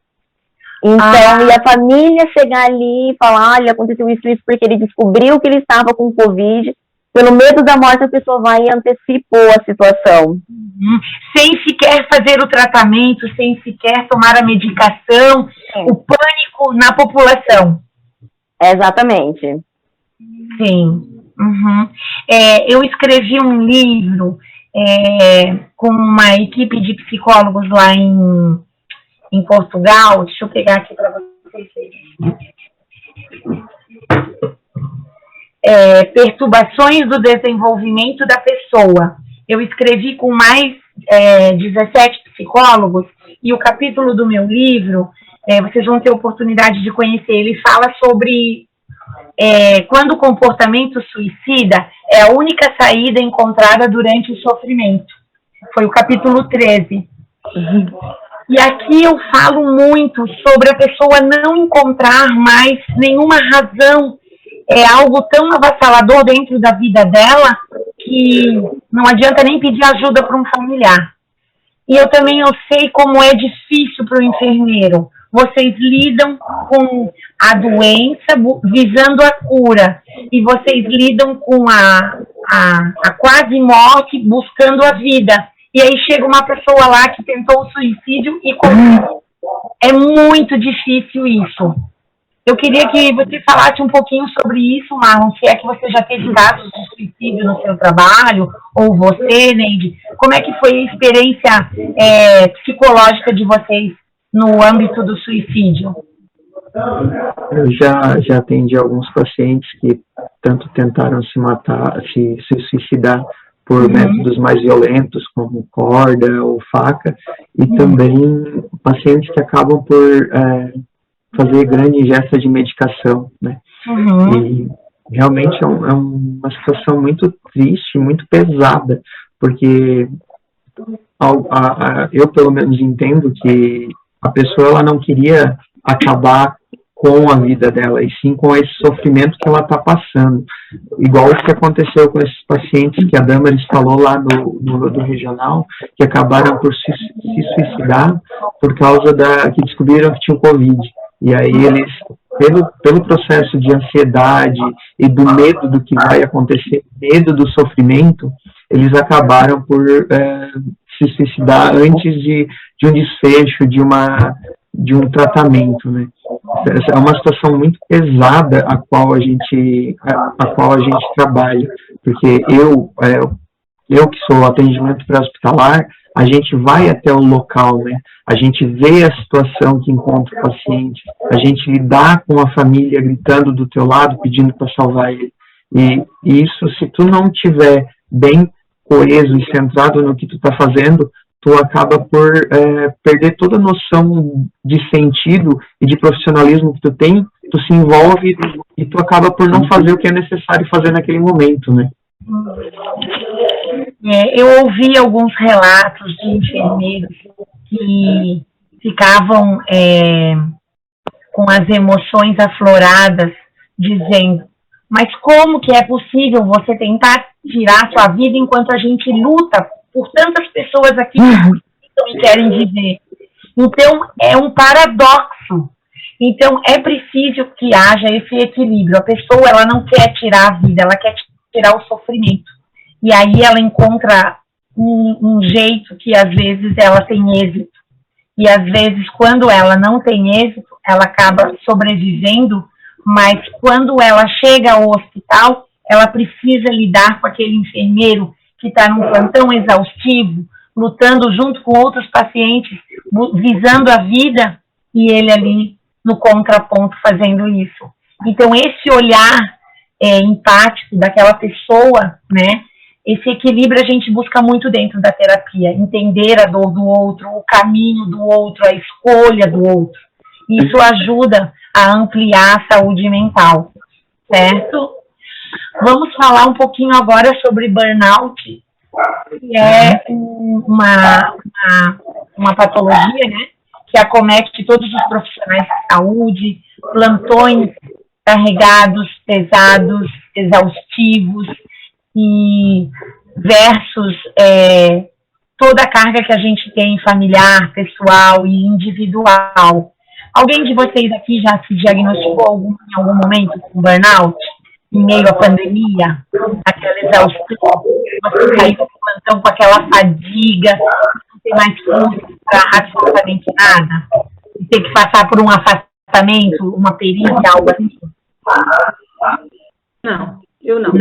Então, e a família chegar ali e falar, olha, aconteceu isso porque ele descobriu que ele estava com Covid, pelo medo da morte a pessoa vai e antecipou a situação. Sem sequer fazer o tratamento, sem sequer tomar a medicação, o pânico na população. Exatamente. Sim. Eu escrevi um livro com uma equipe de psicólogos lá em Portugal. Deixa eu pegar aqui para vocês verem. Perturbações do desenvolvimento da pessoa. Eu escrevi com mais 17 psicólogos e o capítulo do meu livro, vocês vão ter oportunidade de conhecer, ele fala sobre quando o comportamento suicida é a única saída encontrada durante o sofrimento. Foi o capítulo 13. E aqui eu falo muito sobre a pessoa não encontrar mais nenhuma razão é algo tão avassalador dentro da vida dela que não adianta nem pedir ajuda para um familiar. E eu sei como é difícil para o enfermeiro. Vocês lidam com a doença visando a cura, e vocês lidam com a quase morte buscando a vida. E aí chega uma pessoa lá que tentou o suicídio e conseguiu. É muito difícil isso. Eu queria que você falasse um pouquinho sobre isso, Marlon, se é que você já teve casos de suicídio no seu trabalho, ou você, Neide. Como é que foi a experiência psicológica de vocês no âmbito do suicídio? Eu já atendi alguns pacientes que tanto tentaram se matar, se suicidar por métodos mais violentos, como corda ou faca, e também pacientes que acabam por fazer grande ingesta de medicação, né? E realmente é uma situação muito triste, muito pesada, porque eu pelo menos entendo que a pessoa ela não queria acabar com a vida dela, e sim com esse sofrimento que ela está passando. Igual o que aconteceu com esses pacientes que a Damaris falou lá do regional, que acabaram por se suicidar por causa que descobriram que tinham Covid. E aí eles, pelo processo de ansiedade e do medo do que vai acontecer, medo do sofrimento, eles acabaram por se suicidar antes de um desfecho, de um tratamento, né? É uma situação muito pesada a qual a gente trabalha, porque eu que sou atendimento pré-hospitalar, a gente vai até o local, né? A gente vê a situação que encontra o paciente, a gente lidar com a família gritando do teu lado, pedindo para salvar ele. E isso, se tu não tiver bem coeso e centrado no que tu está fazendo, tu acaba por perder toda a noção de sentido e de profissionalismo que tu tem, tu se envolve e tu acaba por não fazer o que é necessário fazer naquele momento, né? Eu ouvi alguns relatos de enfermeiros que ficavam com as emoções afloradas, dizendo: mas como que é possível você tentar tirar sua vida enquanto a gente luta por tantas pessoas aqui que precisam e querem viver? Então, é um paradoxo. Então, é preciso que haja esse equilíbrio. A pessoa, ela não quer tirar a vida, ela quer tirar o sofrimento. E aí ela encontra um jeito que, às vezes, ela tem êxito. E, às vezes, quando ela não tem êxito, ela acaba sobrevivendo, mas quando ela chega ao hospital, ela precisa lidar com aquele enfermeiro que está num plantão exaustivo, lutando junto com outros pacientes, visando a vida, e ele ali no contraponto fazendo isso. Então, esse olhar empático daquela pessoa, né, esse equilíbrio a gente busca muito dentro da terapia, entender a dor do outro, o caminho do outro, a escolha do outro. Isso ajuda a ampliar a saúde mental, certo? Vamos falar um pouquinho agora sobre burnout, que é uma patologia, né, que acomete todos os profissionais de saúde, plantões carregados, pesados, exaustivos, e versus toda a carga que a gente tem familiar, pessoal e individual. Alguém de vocês aqui já se diagnosticou em algum momento com burnout? Em meio à pandemia, aquela exaustão, você caiu no plantão com aquela fadiga, não tem mais força para absolutamente nada, e ter que passar por um afastamento, uma perícia, algo assim? Não, eu não.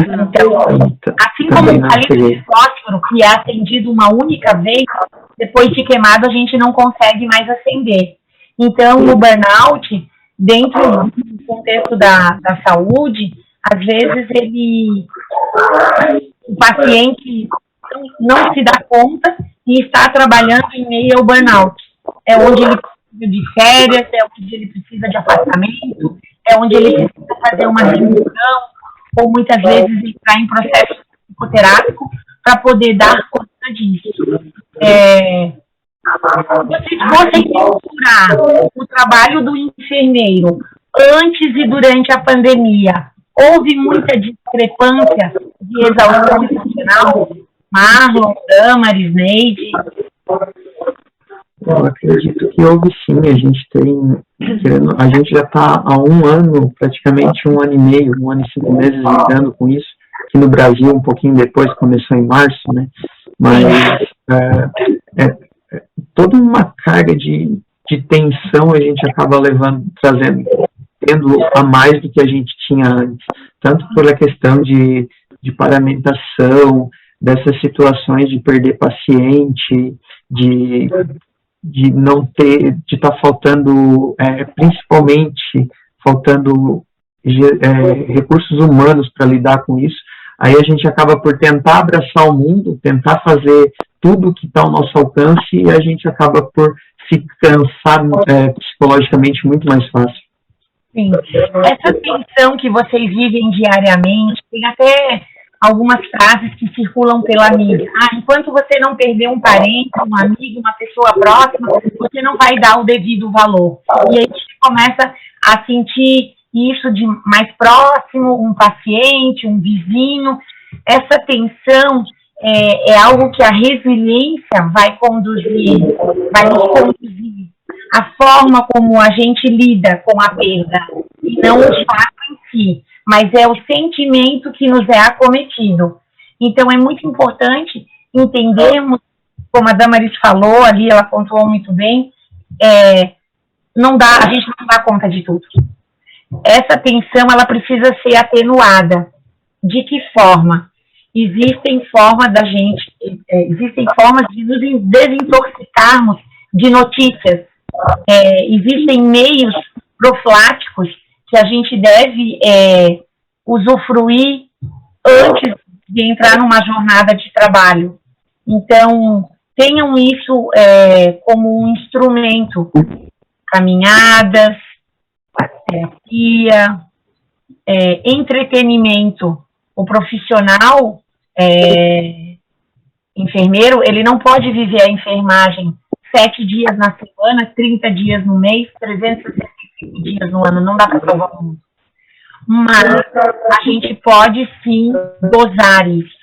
Então, assim como o palito de fósforo, que é acendido uma única vez, depois de queimado a gente não consegue mais acender. Então, no burnout, dentro do contexto da saúde, às vezes o paciente não se dá conta e está trabalhando em meio ao burnout. É onde ele precisa de férias, é onde ele precisa de afastamento, é onde ele precisa fazer uma reunião, ou muitas vezes entrar em processo psicoterápico para poder dar conta disso. Se vocês fossem procurar o trabalho do enfermeiro antes e durante a pandemia? Houve muita discrepância de exaustão emocional? Marlon, Damaris, Neide? Eu acredito que houve sim. A gente já está há um ano, praticamente 1 ano e meio, 1 ano e 5 meses lidando com isso. Aqui no Brasil, um pouquinho depois, começou em março, né? Mas toda uma carga de tensão a gente acaba tendo a mais do que a gente tinha antes. Tanto pela questão de paramentação, dessas situações de perder paciente, de não ter, de estar faltando, principalmente, faltando recursos humanos para lidar com isso. Aí a gente acaba por tentar abraçar o mundo, tentar fazer tudo que está ao nosso alcance, e a gente acaba por se cansar psicologicamente muito mais fácil. Sim. Essa tensão que vocês vivem diariamente, tem até algumas frases que circulam pela mídia. Enquanto você não perder um parente, um amigo, uma pessoa próxima, você não vai dar o devido valor. E aí a gente começa a sentir isso de mais próximo, um paciente, um vizinho. Essa tensão é algo que a resiliência vai nos conduzir. A forma como a gente lida com a perda, e não o fato em si, mas é o sentimento que nos é acometido. Então, é muito importante entendermos, como a Damaris falou ali, ela pontuou muito bem, a gente não dá conta de tudo. Essa tensão, ela precisa ser atenuada. De que forma? Existem formas de nos desintoxicarmos de notícias. Existem meios profiláticos que a gente deve usufruir antes de entrar numa jornada de trabalho. Então, tenham isso como um instrumento. Caminhadas, terapia, entretenimento. O profissional enfermeiro, ele não pode viver a enfermagem 7 dias na semana, 30 dias no mês, 365 dias no ano, não dá para salvar o mundo. Mas a gente pode sim dosar isso,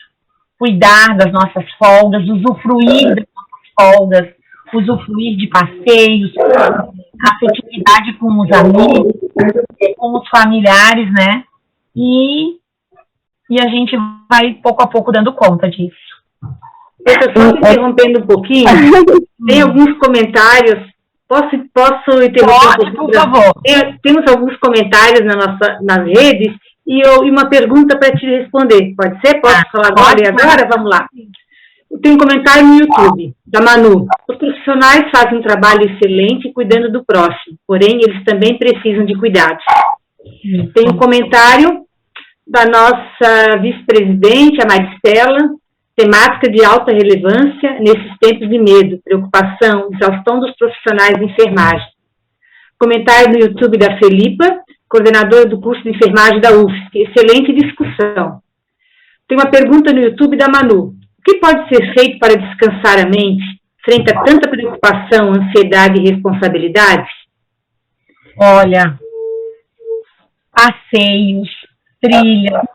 cuidar das nossas folgas, usufruir das nossas folgas, usufruir de passeios, afetividade com os amigos, com os familiares, né? E a gente vai pouco a pouco dando conta disso. Eu estou só interrompendo um pouquinho. Tem alguns comentários. Posso interromper? Pode, por favor. Temos alguns comentários nas redes e uma pergunta para te responder. Pode ser? Posso falar agora e agora? Vamos lá. Tem um comentário no YouTube, da Manu. Os profissionais fazem um trabalho excelente cuidando do próximo, porém eles também precisam de cuidados. Tem um comentário da nossa vice-presidente, a Maristela. Temática de alta relevância nesses tempos de medo, preocupação, exaustão dos profissionais de enfermagem. Comentário no YouTube da Felipa, coordenadora do curso de enfermagem da UFSC. Excelente discussão. Tem uma pergunta no YouTube da Manu. O que pode ser feito para descansar a mente frente a tanta preocupação, ansiedade e responsabilidade? Olha, passeios, trilhas,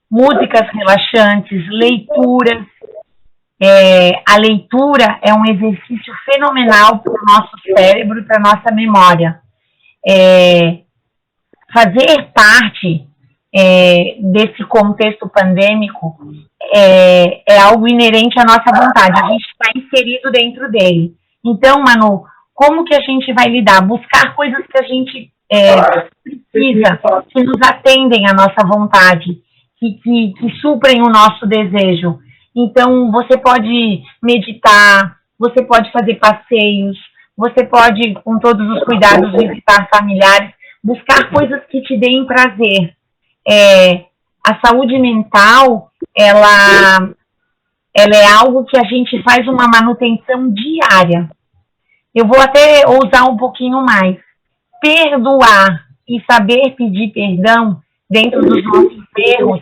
músicas relaxantes, leituras. A leitura é um exercício fenomenal para o nosso cérebro e para a nossa memória. Fazer parte desse contexto pandêmico é algo inerente à nossa vontade. A gente está inserido dentro dele. Então, Manu, como que a gente vai lidar? Buscar coisas que a gente precisa, que nos atendem à nossa vontade, que suprem o nosso desejo. Então, você pode meditar, você pode fazer passeios, você pode, com todos os cuidados, visitar familiares, buscar coisas que te deem prazer. A saúde mental, ela é algo que a gente faz uma manutenção diária. Eu vou até ousar um pouquinho mais. Perdoar e saber pedir perdão dentro dos nossos erros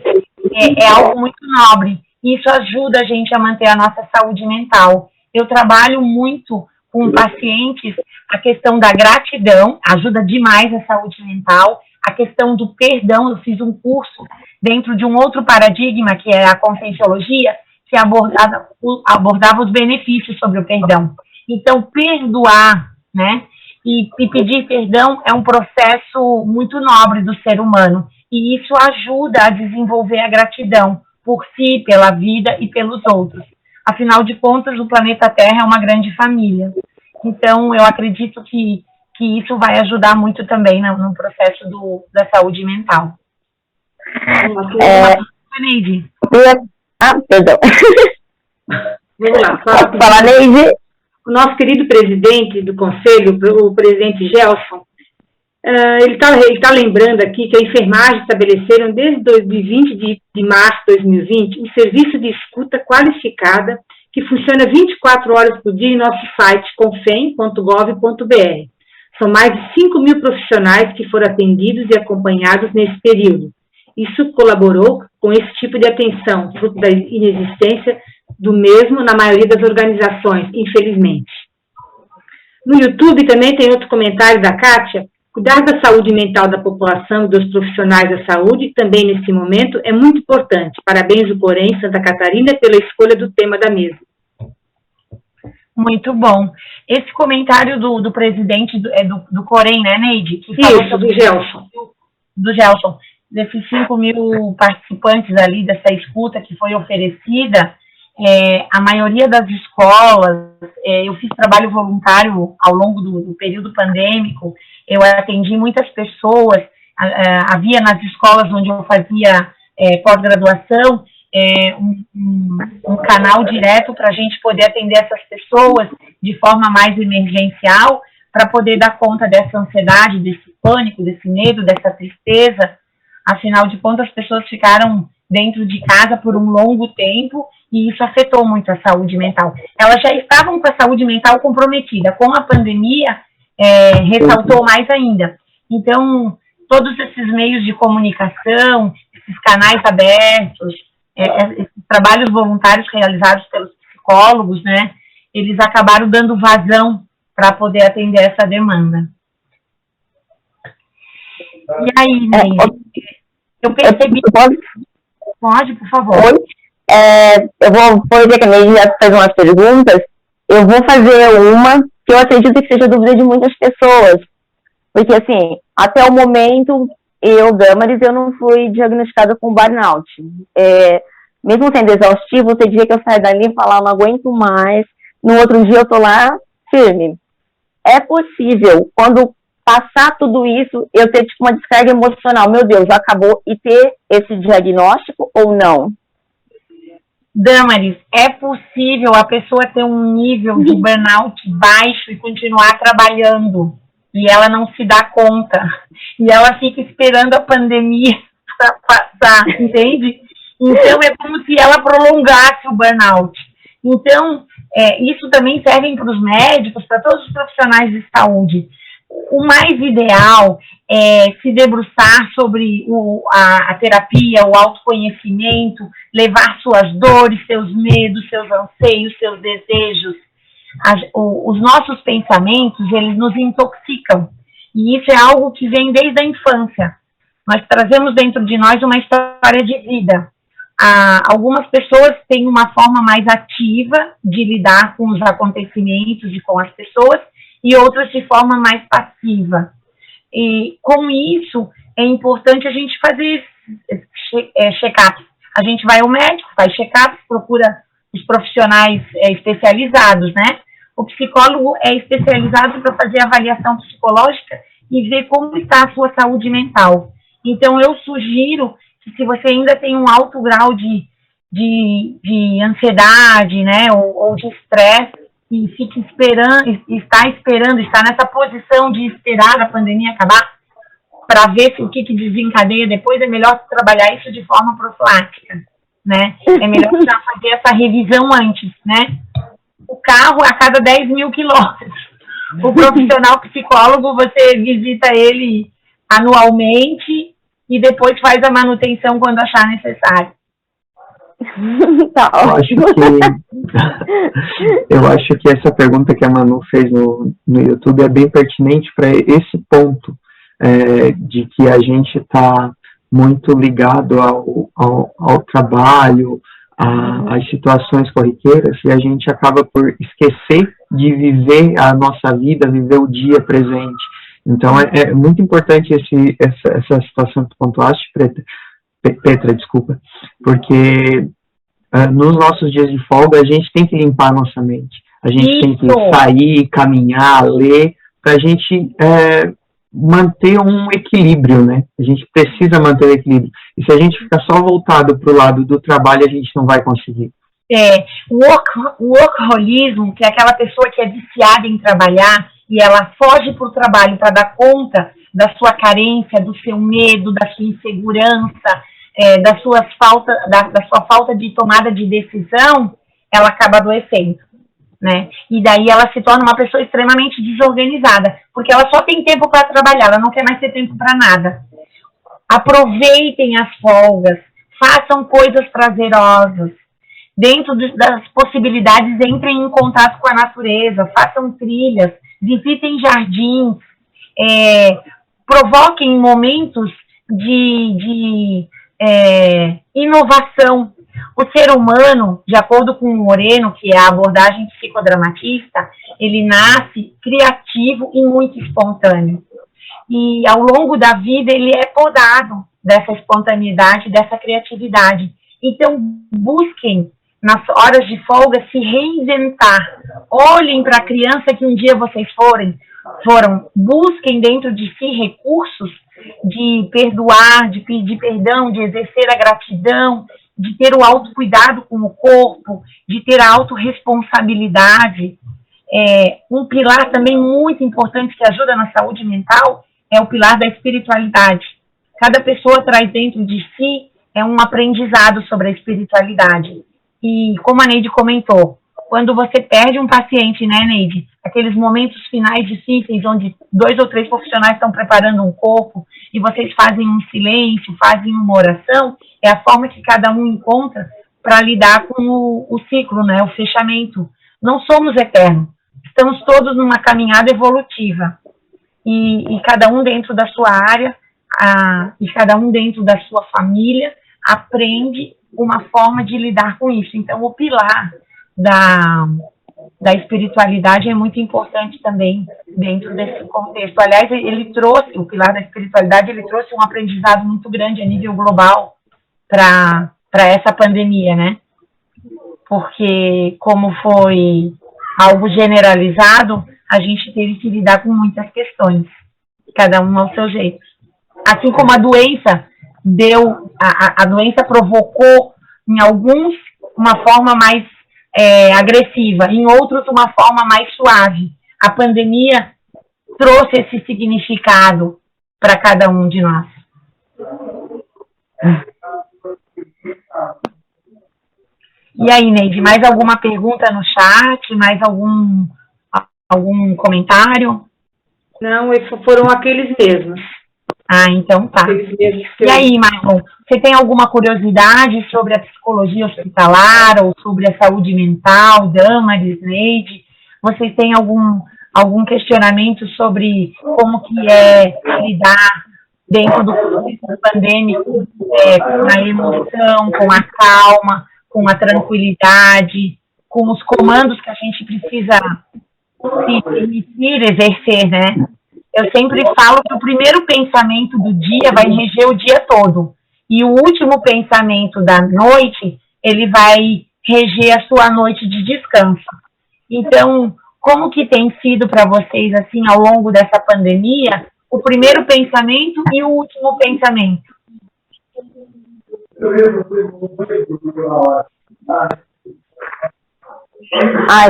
é algo muito nobre. Isso ajuda a gente a manter a nossa saúde mental. Eu trabalho muito com pacientes a questão da gratidão, ajuda demais a saúde mental, a questão do perdão. Eu fiz um curso dentro de um outro paradigma, que é a conscienciologia, que abordava os benefícios sobre o perdão. Então, perdoar, né, e pedir perdão é um processo muito nobre do ser humano, e isso ajuda a desenvolver a gratidão por si, pela vida e pelos outros. Afinal de contas, o planeta Terra é uma grande família. Então, eu acredito que isso vai ajudar muito também no processo da saúde mental. Neide. Perdão. Vamos lá. Posso falar, Neide? O nosso querido presidente do Conselho, o presidente Gelson, ele tá lembrando aqui que a enfermagem estabeleceram desde 2020, de março de 2020, um serviço de escuta qualificada que funciona 24 horas por dia em nosso site confem.gov.br. São mais de 5.000 profissionais que foram atendidos e acompanhados nesse período. Isso colaborou com esse tipo de atenção, fruto da inexistência do mesmo na maioria das organizações, infelizmente. No YouTube também tem outro comentário da Kátia. Cuidar da saúde mental da população e dos profissionais da saúde, também nesse momento, é muito importante. Parabéns ao Corém Santa Catarina pela escolha do tema da mesa. Muito bom. Esse comentário do presidente do Corém, né, Neide? Que isso, do Gelson. Do Gelson. Desses 5.000 participantes ali dessa escuta que foi oferecida, a maioria das escolas, eu fiz trabalho voluntário ao longo do período pandêmico, eu atendi muitas pessoas, havia nas escolas onde eu fazia pós-graduação, um canal direto para a gente poder atender essas pessoas de forma mais emergencial, para poder dar conta dessa ansiedade, desse pânico, desse medo, dessa tristeza. Afinal de contas, as pessoas ficaram dentro de casa por um longo tempo e isso afetou muito a saúde mental. Elas já estavam com a saúde mental comprometida. Com a pandemia, ressaltou mais ainda. Então, todos esses meios de comunicação, esses canais abertos, esses trabalhos voluntários realizados pelos psicólogos, né, eles acabaram dando vazão para poder atender essa demanda. E aí, Neide? Eu percebi... Pode, por favor. Eu vou dizer que a Neide já fez umas perguntas. Eu vou fazer uma que eu acredito que seja dúvida de muitas pessoas. Porque, assim, até o momento, Damaris, eu não fui diagnosticada com burnout. Mesmo sendo exaustivo, tem dia que eu saio dali e falo, não aguento mais. No outro dia eu tô lá firme. É possível, quando passar tudo isso, eu ter tipo uma descarga emocional, meu Deus, já acabou, e ter esse diagnóstico ou não? Damaris, é possível a pessoa ter um nível de burnout baixo e continuar trabalhando, e ela não se dá conta, e ela fica esperando a pandemia para passar, entende? Então, é como se ela prolongasse o burnout. Então, isso também serve para os médicos, para todos os profissionais de saúde. O mais ideal é se debruçar sobre a terapia, o autoconhecimento, levar suas dores, seus medos, seus anseios, seus desejos. Os nossos pensamentos, eles nos intoxicam. E isso é algo que vem desde a infância. Nós trazemos dentro de nós uma história de vida. Algumas pessoas têm uma forma mais ativa de lidar com os acontecimentos e com as pessoas, e outras de forma mais passiva. E com isso, é importante a gente fazer check-ups. A gente vai ao médico, faz check-ups, procura os profissionais especializados, né? O psicólogo é especializado para fazer avaliação psicológica e ver como está a sua saúde mental. Então, eu sugiro que se você ainda tem um alto grau de ansiedade, né, ou de estresse, e fica está nessa posição de esperar a pandemia acabar para ver o que desencadeia depois, é melhor trabalhar isso de forma profilática, né? É melhor já fazer essa revisão antes, né? O carro a cada 10.000 quilômetros. O profissional psicólogo, você visita ele anualmente e depois faz a manutenção quando achar necessário. Tá Eu ótimo. acho eu acho que essa pergunta que a Manu fez no YouTube é bem pertinente para esse ponto, de que a gente está muito ligado ao trabalho, às situações corriqueiras, e a gente acaba por esquecer de viver a nossa vida, viver o dia presente. Então, é muito importante essa situação que tu pontuaste, Petra, desculpa, porque nos nossos dias de folga a gente tem que limpar a nossa mente. A gente tem que sair, caminhar, ler, para a gente manter um equilíbrio, né? A gente precisa manter o equilíbrio. E se a gente ficar só voltado para o lado do trabalho, a gente não vai conseguir. O workaholismo, que é aquela pessoa que é viciada em trabalhar e ela foge para o trabalho para dar conta da sua carência, do seu medo, da sua insegurança, da sua falta de tomada de decisão, ela acaba adoecendo, né? E daí ela se torna uma pessoa extremamente desorganizada, porque ela só tem tempo para trabalhar, ela não quer mais ter tempo para nada. Aproveitem as folgas, façam coisas prazerosas, dentro das possibilidades, entrem em contato com a natureza, façam trilhas, visitem jardins, provoquem momentos de inovação. O ser humano, de acordo com o Moreno, que é a abordagem psicodramatista, ele nasce criativo e muito espontâneo. E ao longo da vida ele é podado dessa espontaneidade, dessa criatividade. Então, busquem, nas horas de folga, se reinventar. Olhem para a criança que um dia vocês foram, busquem dentro de si recursos de perdoar, de pedir perdão, de exercer a gratidão, de ter o autocuidado com o corpo, de ter a autorresponsabilidade. Um pilar também muito importante que ajuda na saúde mental é o pilar da espiritualidade. Cada pessoa traz dentro de si um aprendizado sobre a espiritualidade. E como a Neide comentou, quando você perde um paciente, né, Neide? Aqueles momentos finais difíceis, onde 2 ou 3 profissionais estão preparando um corpo e vocês fazem um silêncio, fazem uma oração, é a forma que cada um encontra para lidar com o ciclo, né, o fechamento. Não somos eternos, estamos todos numa caminhada evolutiva. E cada um dentro da sua área, e cada um dentro da sua família, aprende uma forma de lidar com isso. Então, o pilar da espiritualidade é muito importante também dentro desse contexto. Aliás, o pilar da espiritualidade, ele trouxe um aprendizado muito grande a nível global para essa pandemia, né? Porque, como foi algo generalizado, a gente teve que lidar com muitas questões, cada um ao seu jeito. Assim como a doença a doença provocou em alguns uma forma mais agressiva, em outros uma forma mais suave. A pandemia trouxe esse significado para cada um de nós. E aí, Neide, mais alguma pergunta no chat? Mais algum comentário? Não, foram aqueles mesmos. Então tá. E aí, Marlon, você tem alguma curiosidade sobre a psicologia hospitalar ou sobre a saúde mental, Damaris, Neide? Vocês têm algum questionamento sobre como que é lidar dentro do contexto pandêmico com a emoção, com a calma, com a tranquilidade, com os comandos que a gente precisa se permitir exercer, né? Eu sempre falo que o primeiro pensamento do dia vai reger o dia todo. E o último pensamento da noite, ele vai reger a sua noite de descanso. Então, como que tem sido para vocês, assim, ao longo dessa pandemia, o primeiro pensamento e o último pensamento?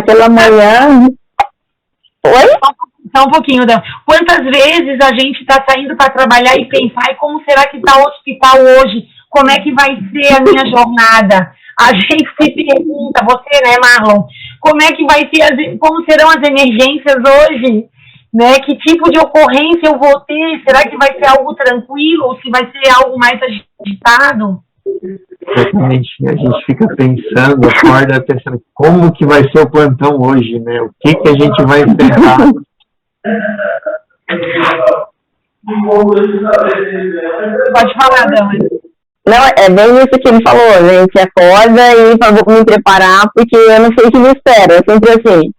Pela manhã... Oi? Só um pouquinho, Dan. Quantas vezes a gente está saindo para trabalhar e pensar, e como será que está o hospital hoje? Como é que vai ser a minha jornada? A gente se pergunta, você, né, Marlon? Como é que vai ser, como serão as emergências hoje? Né? Que tipo de ocorrência eu vou ter? Será que vai ser algo tranquilo ou se vai ser algo mais agitado? Exatamente. A gente fica pensando, acorda pensando como que vai ser o plantão hoje, né? O que que a gente vai encerrar? Pode falar, Dama. Não, é bem isso que ele falou, a gente acorda e fala, vou me preparar, porque eu não sei o que me espera, é sempre assim.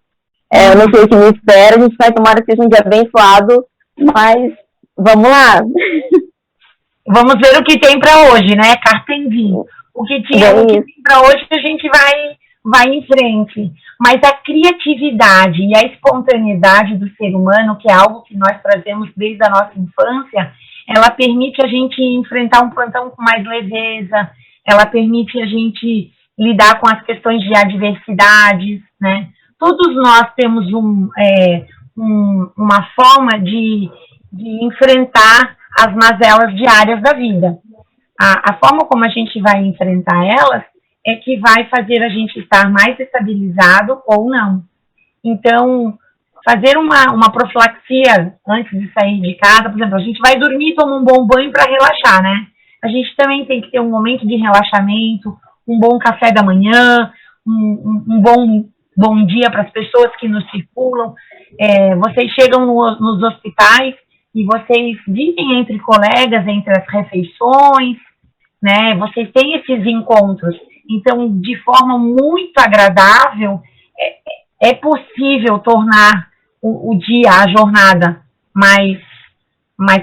Eu não sei o que me espera, a gente vai tomar que seja um dia abençoado, mas vamos lá. Vamos ver o que tem para hoje, né? Cartem vinho. O que tem para hoje a gente vai em frente. Mas a criatividade e a espontaneidade do ser humano, que é algo que nós trazemos desde a nossa infância, ela permite a gente enfrentar um plantão com mais leveza, ela permite a gente lidar com as questões de adversidades, né? Todos nós temos uma forma de enfrentar as mazelas diárias da vida. A forma como a gente vai enfrentar elas é que vai fazer a gente estar mais estabilizado ou não. Então, fazer uma profilaxia antes de sair de casa, por exemplo, a gente vai dormir e toma um bom banho para relaxar, né? A gente também tem que ter um momento de relaxamento, um bom café da manhã, um bom dia para as pessoas que nos circulam. Vocês chegam nos hospitais e vocês vivem entre colegas, entre as refeições, né? Vocês têm esses encontros. Então, de forma muito agradável, é possível tornar o dia, a jornada mais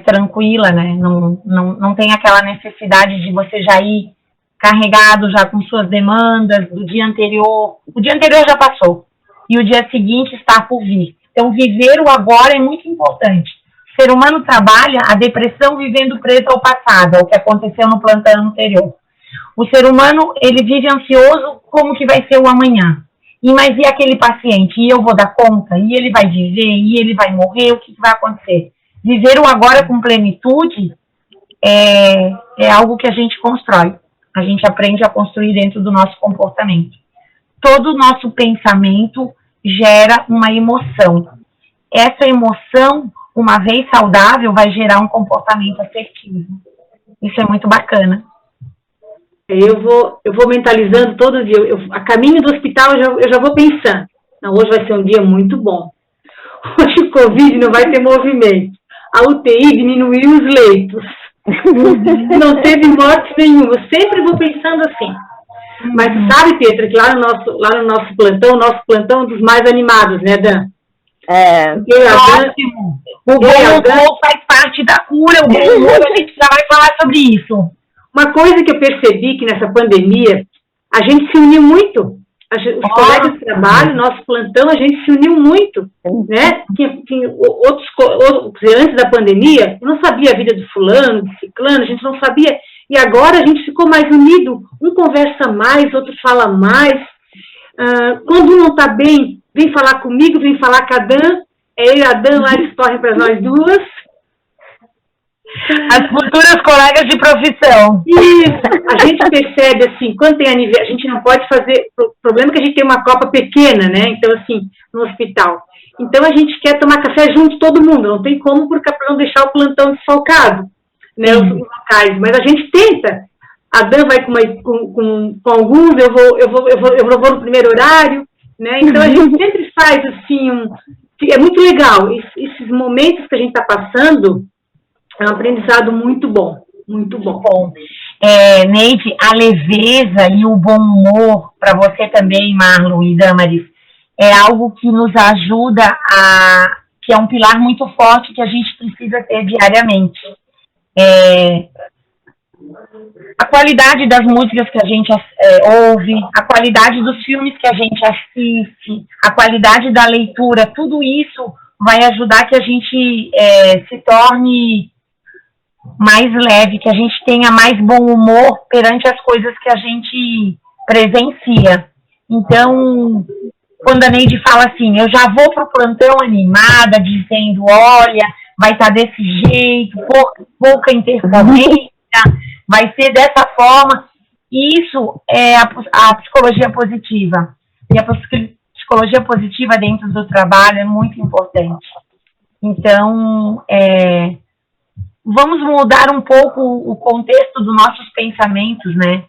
tranquila, né? Não tem aquela necessidade de você já ir carregado já com suas demandas do dia anterior. O dia anterior já passou e o dia seguinte está por vir. Então, viver o agora é muito importante. O ser humano trabalha a depressão vivendo preso ao passado, ao que aconteceu no plantão anterior. O ser humano, ele vive ansioso como que vai ser o amanhã. Mas e aquele paciente? E eu vou dar conta? E ele vai viver? E ele vai morrer? O que vai acontecer? Viver o agora com plenitude é algo que a gente constrói. A gente aprende a construir dentro do nosso comportamento. Todo o nosso pensamento gera uma emoção. Essa emoção, uma vez saudável, vai gerar um comportamento assertivo. Isso é muito bacana. Eu vou mentalizando todo dia. A caminho do hospital eu já vou pensando. Não, hoje vai ser um dia muito bom. Hoje o Covid não vai ter movimento. A UTI diminuiu os leitos. Não teve morte nenhuma. Eu sempre vou pensando assim. Mas sabe, Petra, que lá no nosso plantão, o nosso plantão é um dos mais animados, né, Dan? Ótimo. O bom humor faz parte da cura. O bom humor, a gente já vai falar sobre isso. Uma coisa que eu percebi que nessa pandemia, a gente se uniu muito. Os colegas de trabalho, nosso plantão, a gente se uniu muito, né? Antes da pandemia, eu não sabia a vida do fulano, do ciclano, a gente não sabia. E agora a gente ficou mais unido. Um conversa mais, outro fala mais. Quando um não está bem, vem falar comigo, vem falar com a Dan. Eu e a Dan lá, eles correm para nós duas. As futuras colegas de profissão. Isso, a gente percebe assim, quando tem aniversário, a gente não pode fazer, o problema é que a gente tem uma copa pequena, né, então assim, no hospital. Então a gente quer tomar café junto, todo mundo, não tem como para não deixar o plantão desfalcado, né, os locais, mas a gente tenta. A Dan vai com alguns, eu vou no primeiro horário, né, então a gente sempre faz assim, é muito legal, esses momentos que a gente está passando. É um aprendizado muito bom, muito bom. Neide, a leveza e o bom humor, para você também, Marlon e Damaris, é algo que nos ajuda que é um pilar muito forte que a gente precisa ter diariamente. A qualidade das músicas que a gente ouve, a qualidade dos filmes que a gente assiste, a qualidade da leitura, tudo isso vai ajudar que a gente se torne mais leve, que a gente tenha mais bom humor perante as coisas que a gente presencia. Então, quando a Neide fala assim, eu já vou pro plantão animada, dizendo, olha, vai estar desse jeito, pouca intercorrência, vai ser dessa forma, isso é a psicologia positiva. E a psicologia positiva dentro do trabalho é muito importante. Então, vamos mudar um pouco o contexto dos nossos pensamentos, né?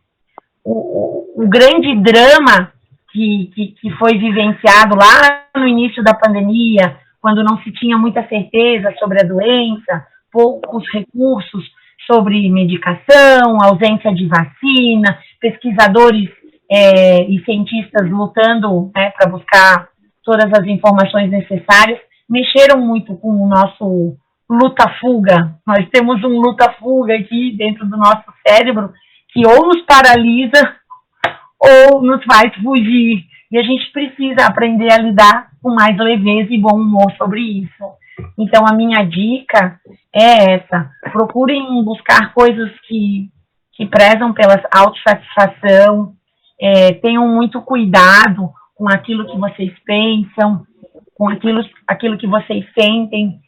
O grande drama que foi vivenciado lá no início da pandemia, quando não se tinha muita certeza sobre a doença, poucos recursos sobre medicação, ausência de vacina, pesquisadores e cientistas lutando, né, para buscar todas as informações necessárias, mexeram muito com o nosso luta-fuga. Nós temos um luta-fuga aqui dentro do nosso cérebro que ou nos paralisa ou nos faz fugir. E a gente precisa aprender a lidar com mais leveza e bom humor sobre isso. Então, a minha dica é essa. Procurem buscar coisas que prezam pela autossatisfação, tenham muito cuidado com aquilo que vocês pensam, com aquilo que vocês sentem.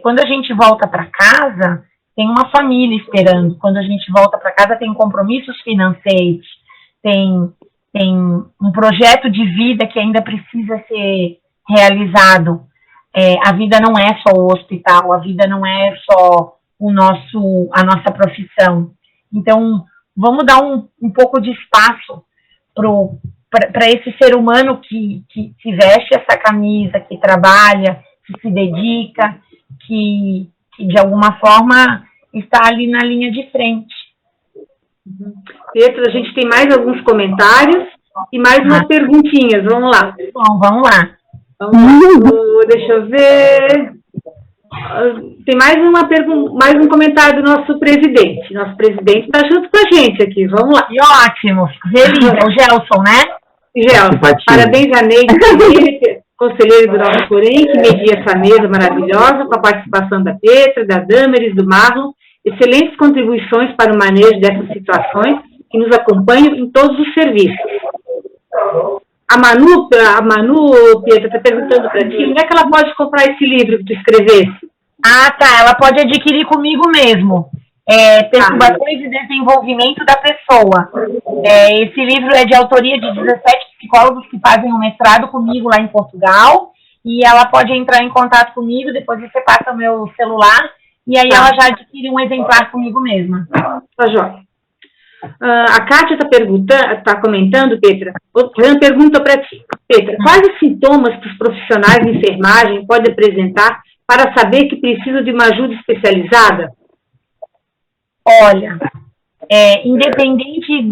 Quando a gente volta para casa, tem uma família esperando. Quando a gente volta para casa, tem compromissos financeiros, tem um projeto de vida que ainda precisa ser realizado. A vida não é só o hospital, a vida não é só a nossa profissão. Então, vamos dar um pouco de espaço para esse ser humano que veste essa camisa, que trabalha, que se dedica, que de alguma forma está ali na linha de frente. Petra, a gente tem mais alguns comentários e mais umas perguntinhas. Vamos lá. Bom, vamos lá. Deixa eu ver. Tem mais um comentário do nosso presidente. Nosso presidente está junto com a gente aqui. Vamos lá. E ótimo. Feliz. É o Gelson, né? Gelson, parabéns a Neide, conselheiro do nosso Corém, que media essa mesa maravilhosa, com a participação da Petra, da Damaris, do Marlon. Excelentes contribuições para o manejo dessas situações que nos acompanham em todos os serviços. A Manu, Petra, está perguntando para ti, onde é que ela pode comprar esse livro que tu escrevesse? Ah, tá, ela pode adquirir comigo mesmo. Perturbações e Desenvolvimento da Pessoa. Esse livro é de autoria de 17 psicólogos que fazem um mestrado comigo lá em Portugal, e ela pode entrar em contato comigo, depois você passa o meu celular, e aí ela já adquire um exemplar comigo mesma. Tá joia. A Kátia está comentando, Petra, uma pergunta para ti. Petra, quais os sintomas que os profissionais de enfermagem podem apresentar para saber que precisam de uma ajuda especializada? Olha, independente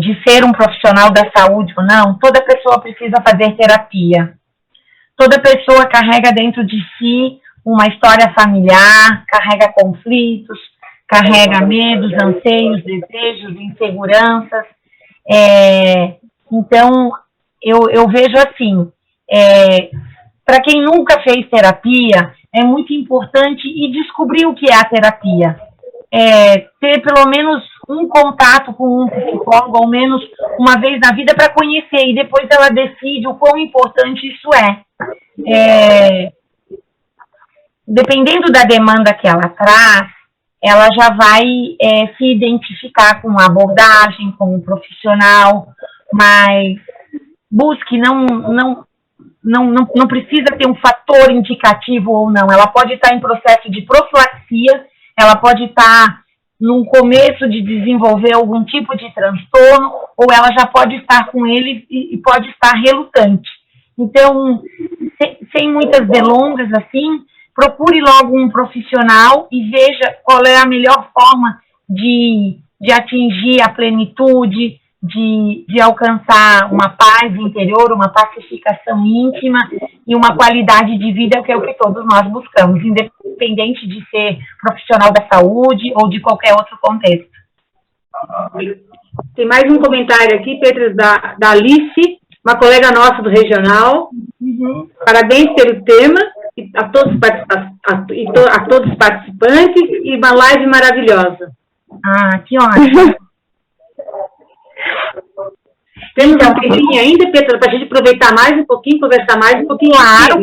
de ser um profissional da saúde ou não, toda pessoa precisa fazer terapia. Toda pessoa carrega dentro de si uma história familiar, carrega conflitos, carrega medos, anseios, desejos, inseguranças. Então, eu vejo assim, para quem nunca fez terapia, é muito importante ir descobrir o que é a terapia. Ter pelo menos um contato com um psicólogo, ao menos uma vez na vida, para conhecer, e depois ela decide o quão importante isso é. Dependendo da demanda que ela traz, ela já vai se identificar com a abordagem, com o profissional, mas busque, não precisa ter um fator indicativo ou não. Ela pode estar em processo de profilaxia, ela pode estar num começo de desenvolver algum tipo de transtorno, ou ela já pode estar com ele e pode estar relutante. Então, sem muitas delongas assim, procure logo um profissional e veja qual é a melhor forma de atingir a plenitude, de alcançar uma paz interior, uma pacificação íntima e uma qualidade de vida, que é o que todos nós buscamos, independente de ser profissional da saúde ou de qualquer outro contexto. Tem mais um comentário aqui, Petra, da Alice, uma colega nossa do regional. Parabéns pelo tema, a todos os participantes, e uma live maravilhosa. Ah, que ótimo. Temos um tempinho ainda, Petra, para a gente aproveitar mais um pouquinho, conversar mais um pouquinho. Claro,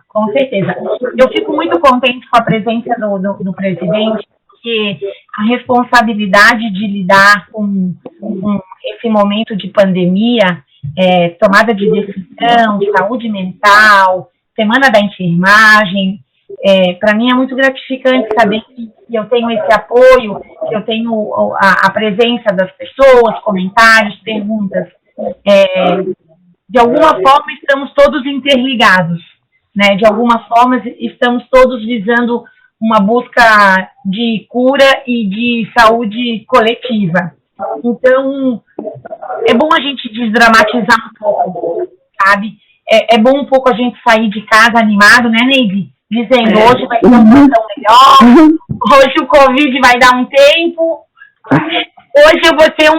com certeza. Eu fico muito contente com a presença do presidente, porque a responsabilidade de lidar com esse momento de pandemia, tomada de decisão, saúde mental, semana da enfermagem, Para mim é muito gratificante saber que eu tenho esse apoio, que eu tenho a presença das pessoas, comentários, perguntas. De alguma forma estamos todos interligados, né? De alguma forma estamos todos visando uma busca de cura e de saúde coletiva. Então, é bom a gente desdramatizar um pouco, sabe? É bom um pouco a gente sair de casa animado, né, Neide? Dizendo, hoje vai ser um plantão melhor, hoje o Covid vai dar um tempo, hoje eu vou ser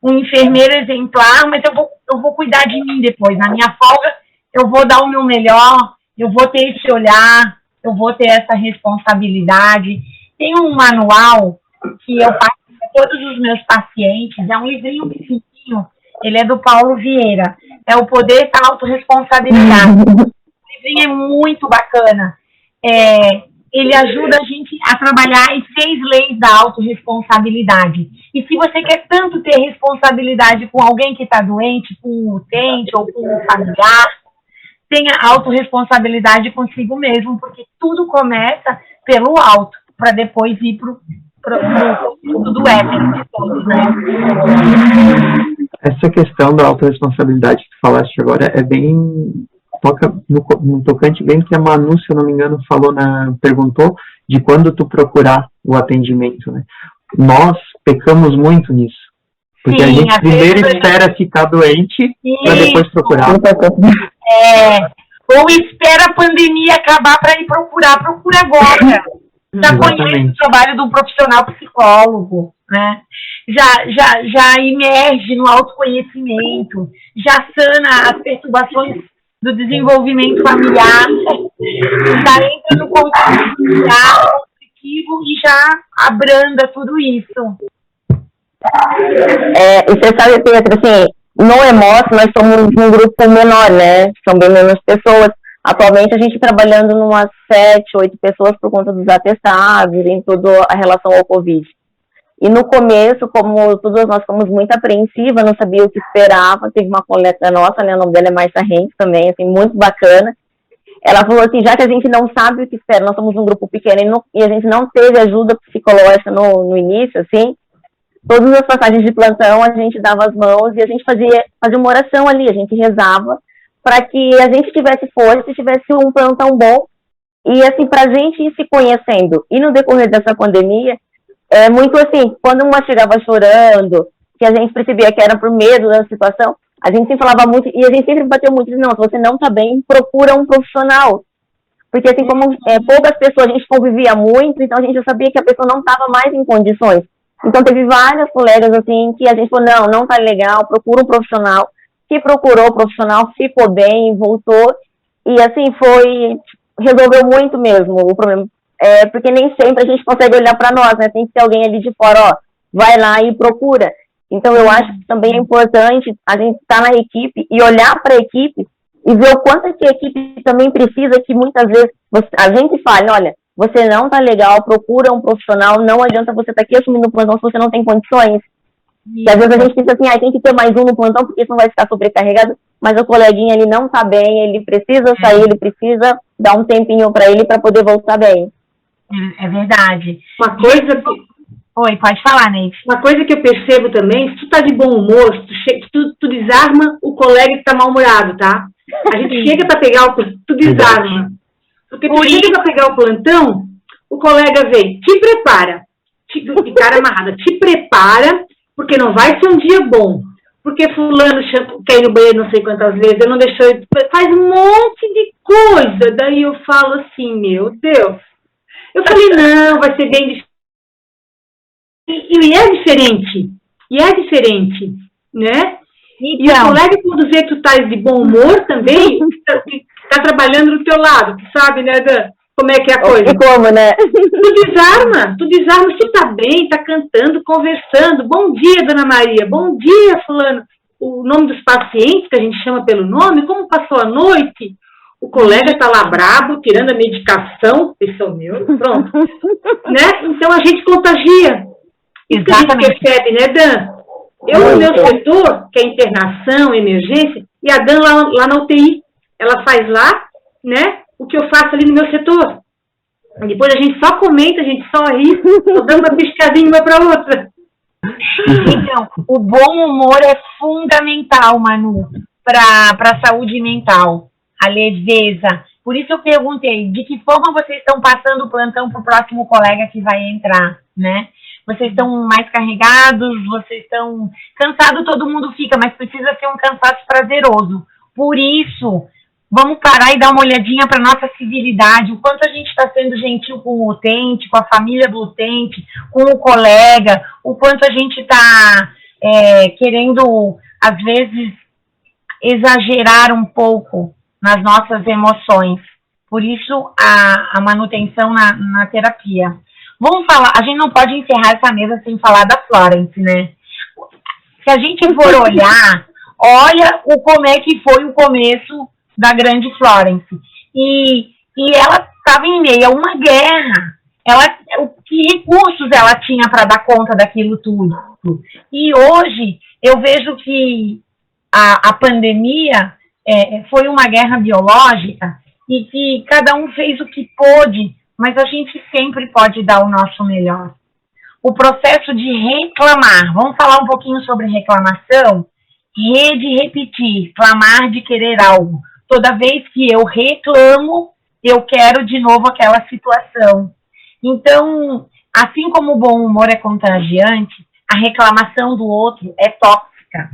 um enfermeiro exemplar, mas eu vou cuidar de mim depois. Na minha folga, eu vou dar o meu melhor, eu vou ter esse olhar, eu vou ter essa responsabilidade. Tem um manual que eu passo para todos os meus pacientes, é um livrinho pequenininho, ele é do Paulo Vieira, é o Poder da Autorresponsabilidade. O livrinho é muito bacana. Ele ajuda a gente a trabalhar as 6 leis da autorresponsabilidade. E se você quer tanto ter responsabilidade com alguém que está doente, com um utente ou com um familiar, tenha autorresponsabilidade consigo mesmo, porque tudo começa pelo auto, para depois ir pro do ético de todos, né? Essa questão da autorresponsabilidade que tu falaste agora é bem... toca no tocante bem que a Manu, se eu não me engano, perguntou de quando tu procurar o atendimento, né? Nós pecamos muito nisso. Porque a gente primeiro espera ficar doente para depois procurar. Ou espera a pandemia acabar para ir procurar. Procura agora. Já conhece o trabalho do profissional psicólogo, né? Já emerge no autoconhecimento, já sana as perturbações do desenvolvimento familiar, já entra no contexto familiar, conflitivo e já abranda tudo isso. E você sabe, Pedro, assim, no EMOS nós somos um grupo menor, né? São bem menos pessoas. Atualmente a gente trabalhando em umas 7, 8 pessoas por conta dos atestados, em toda a relação ao Covid. E no começo, como todas nós fomos muito apreensivas, não sabia o que esperava, teve uma colega nossa, né, o nome dela é Marcia Rente também, assim, muito bacana. Ela falou assim, já que a gente não sabe o que espera, nós somos um grupo pequeno e a gente não teve ajuda psicológica no início, assim, todas as passagens de plantão a gente dava as mãos e a gente fazia uma oração ali, a gente rezava para que a gente tivesse força e tivesse um plantão bom e, assim, para a gente ir se conhecendo. E no decorrer dessa pandemia, muito assim, quando uma chegava chorando, que a gente percebia que era por medo da situação, a gente sempre falava muito, e a gente sempre bateu muito, não, se você não tá bem, procura um profissional. Porque assim, como poucas pessoas a gente convivia muito, então a gente já sabia que a pessoa não estava mais em condições. Então teve várias colegas assim, que a gente falou, não tá legal, procura um profissional. Que procurou o profissional, ficou bem, voltou, e assim, resolveu muito mesmo o problema. Porque nem sempre a gente consegue olhar para nós, né? Tem que ter alguém ali de fora, vai lá e procura. Então, eu acho que também é importante a gente estar na equipe e olhar para a equipe e ver o quanto que a equipe também precisa, que muitas vezes a gente fala, olha, você não tá legal, procura um profissional, não adianta você estar aqui assumindo o plantão se você não tem condições. E às vezes a gente pensa assim, tem que ter mais um no plantão porque isso não vai ficar sobrecarregado, mas o coleguinha, ele não tá bem, ele precisa sair, ele precisa dar um tempinho para ele para poder voltar bem. É verdade. Uma coisa que... Oi, pode falar, Neide. Uma coisa que eu percebo também, se tu tá de bom humor, tu desarma o colega que tá mal-humorado, tá? A gente chega para pegar tu desarma. Porque tu chega para pegar o plantão, o colega vem, te prepara, de cara amarrada, te prepara, porque não vai ser um dia bom. Porque fulano quer ir no banheiro não sei quantas vezes, eu não deixou, faz um monte de coisa. Daí eu falo assim, meu Deus. Eu falei, não, vai ser bem diferente. E é diferente, né? Então, e o colega, quando vê que tu tá de bom humor também, tá trabalhando do teu lado, tu sabe, né, Dan? Como é que é a coisa? E como, né? Tu desarma, se tá bem, tá cantando, conversando. Bom dia, Dona Maria, bom dia, fulano. O nome dos pacientes, que a gente chama pelo nome, como passou a noite? O colega tá lá brabo, tirando a medicação, pessoal meu, pronto. Né? Então a gente contagia. Isso que a gente percebe, né, Dan? Eu, no meu setor, que é internação, emergência, e a Dan lá na UTI, ela faz lá, né? o que eu faço ali no meu setor. Depois a gente só comenta, a gente só ri, só dando uma piscadinha uma para outra. Então, o bom humor é fundamental, Manu, para a saúde mental, a leveza. Por isso eu perguntei, de que forma vocês estão passando o plantão para o próximo colega que vai entrar, né? Vocês estão mais carregados, vocês estão cansados, todo mundo fica, mas precisa ser um cansaço prazeroso. Por isso, vamos parar e dar uma olhadinha para nossa civilidade, o quanto a gente está sendo gentil com o utente, com a família do utente, com o colega, o quanto a gente está querendo, às vezes, exagerar um pouco nas nossas emoções. Por isso, a manutenção na terapia. Vamos falar, a gente não pode encerrar essa mesa sem falar da Florence, né? Se a gente for olhar, olha como é que foi o começo da grande Florence. E ela estava em meio a uma guerra. Que recursos ela tinha para dar conta daquilo tudo? E hoje eu vejo que a pandemia foi uma guerra biológica e que cada um fez o que pôde, mas a gente sempre pode dar o nosso melhor. O processo de reclamar, vamos falar um pouquinho sobre reclamação? Repetir, clamar de querer algo. Toda vez que eu reclamo, eu quero de novo aquela situação. Então, assim como o bom humor é contagiante, a reclamação do outro é tóxica.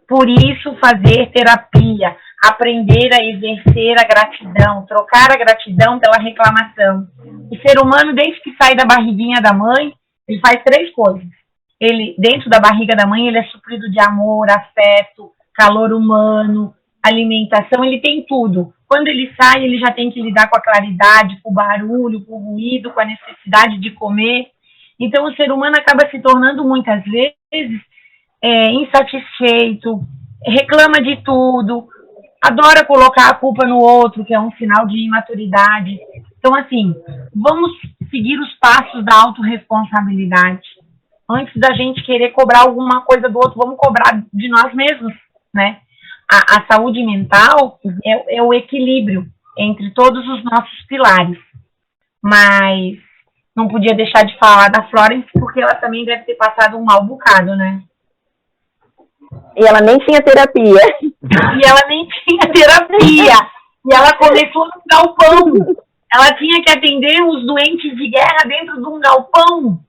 Por isso, fazer terapia, aprender a exercer a gratidão, trocar a gratidão pela reclamação. O ser humano, desde que sai da barriguinha da mãe, ele faz 3 coisas. Ele, dentro da barriga da mãe, ele é suprido de amor, afeto, calor humano, alimentação, ele tem tudo. Quando ele sai, ele já tem que lidar com a claridade, com o barulho, com o ruído, com a necessidade de comer. Então, o ser humano acaba se tornando, muitas vezes, insatisfeito, reclama de tudo, adora colocar a culpa no outro, que é um sinal de imaturidade. Então, assim, vamos seguir os passos da autorresponsabilidade. Antes da gente querer cobrar alguma coisa do outro, vamos cobrar de nós mesmos, né? A saúde mental é o equilíbrio entre todos os nossos pilares. Mas não podia deixar de falar da Florence, porque ela também deve ter passado um mau bocado, né? E ela nem tinha terapia. E ela nem tinha terapia. E ela começou num galpão. Ela tinha que atender os doentes de guerra dentro de um galpão,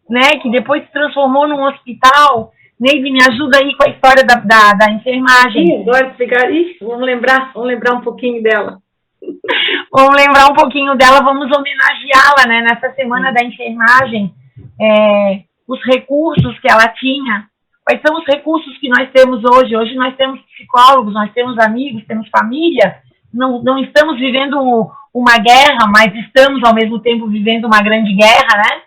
né? Que depois se transformou num hospital. Neide, me ajuda aí com a história da enfermagem. Sim, agora explicar. Vamos lembrar um pouquinho dela. Vamos lembrar um pouquinho dela, vamos homenageá-la, né? Nessa semana da enfermagem, os recursos que ela tinha. Quais são os recursos que nós temos hoje? Hoje nós temos psicólogos, nós temos amigos, temos família. Não estamos vivendo uma guerra, mas estamos, ao mesmo tempo, vivendo uma grande guerra, né?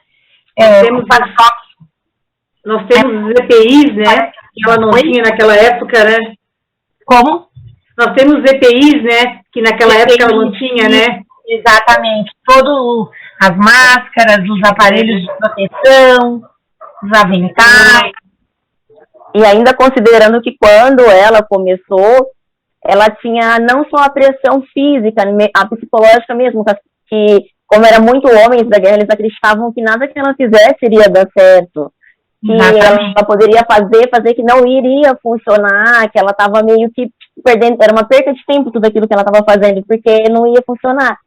Nós temos os EPIs, né? Que ela não tinha naquela época, né? Como? Nós temos EPIs, né? Que naquela época ela não tinha, né? Exatamente. Todas as máscaras, os aparelhos de proteção, os aventais. E ainda considerando que quando ela começou, ela tinha não só a pressão física, a psicológica mesmo, que como era muito homens da guerra, eles acreditavam que nada que ela fizesse iria dar certo. Que ela poderia fazer que não iria funcionar, que ela estava meio que perdendo, era uma perca de tempo tudo aquilo que ela estava fazendo, porque não ia funcionar.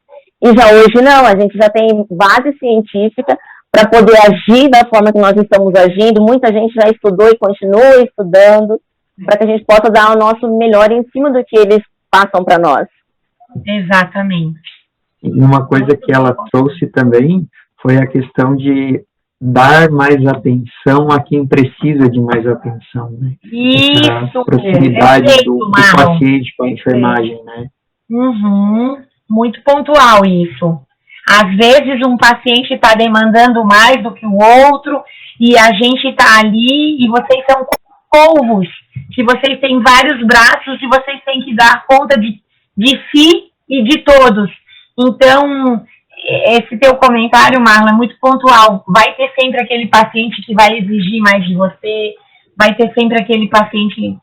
E já hoje não, a gente já tem base científica para poder agir da forma que nós estamos agindo. Muita gente já estudou e continua estudando para que a gente possa dar o nosso melhor em cima do que eles passam para nós. Exatamente. E uma coisa que ela trouxe também foi a questão de dar mais atenção a quem precisa de mais atenção, né? Isso, a proximidade do paciente com a enfermagem, né? Uhum. Muito pontual isso. Às vezes um paciente está demandando mais do que o outro e a gente está ali e vocês são polvos, que vocês têm vários braços e vocês têm que dar conta de si e de todos. Então, esse teu comentário, Marla, é muito pontual. Vai ter sempre aquele paciente que vai exigir mais de você, vai ter sempre aquele paciente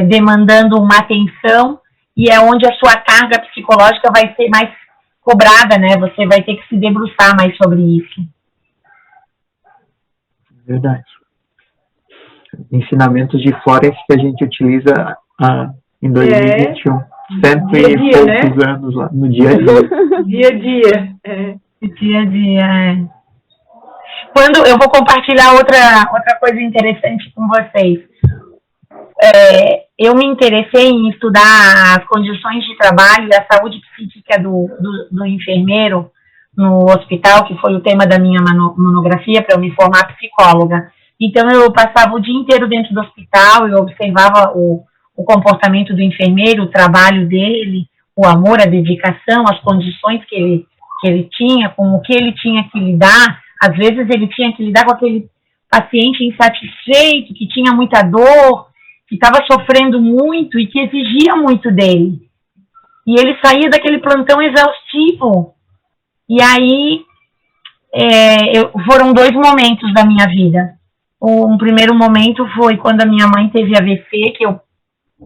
demandando uma atenção e é onde a sua carga psicológica vai ser mais cobrada, né? Você vai ter que se debruçar mais sobre isso. Verdade. Ensinamentos de Forex que a gente utiliza em 2021. Cento e poucos anos lá, no dia a dia. Dia a dia. É. Dia a dia, Quando eu vou compartilhar outra coisa interessante com vocês. Eu me interessei em estudar as condições de trabalho e a saúde psíquica do enfermeiro no hospital, que foi o tema da minha monografia, para eu me formar psicóloga. Então, eu passava o dia inteiro dentro do hospital, eu observava o comportamento do enfermeiro, o trabalho dele, o amor, a dedicação, as condições que ele tinha, com o que ele tinha que lidar. Às vezes, ele tinha que lidar com aquele paciente insatisfeito, que tinha muita dor, que estava sofrendo muito e que exigia muito dele. E ele saía daquele plantão exaustivo. E aí, foram 2 momentos da minha vida. Um primeiro momento foi quando a minha mãe teve AVC,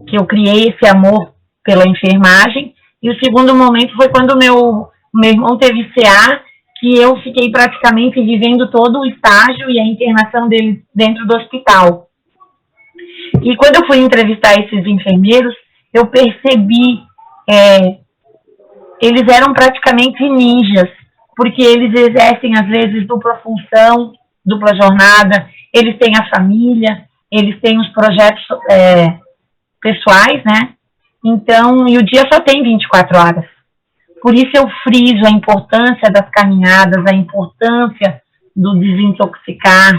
que eu criei esse amor pela enfermagem. E o segundo momento foi quando meu irmão teve CA, que eu fiquei praticamente vivendo todo o estágio e a internação dele dentro do hospital. E quando eu fui entrevistar esses enfermeiros, eu percebi, eles eram praticamente ninjas, porque eles exercem, às vezes, dupla função, dupla jornada, eles têm a família, eles têm os projetos pessoais, né? Então, e o dia só tem 24 horas. Por isso eu friso a importância das caminhadas, a importância do desintoxicar,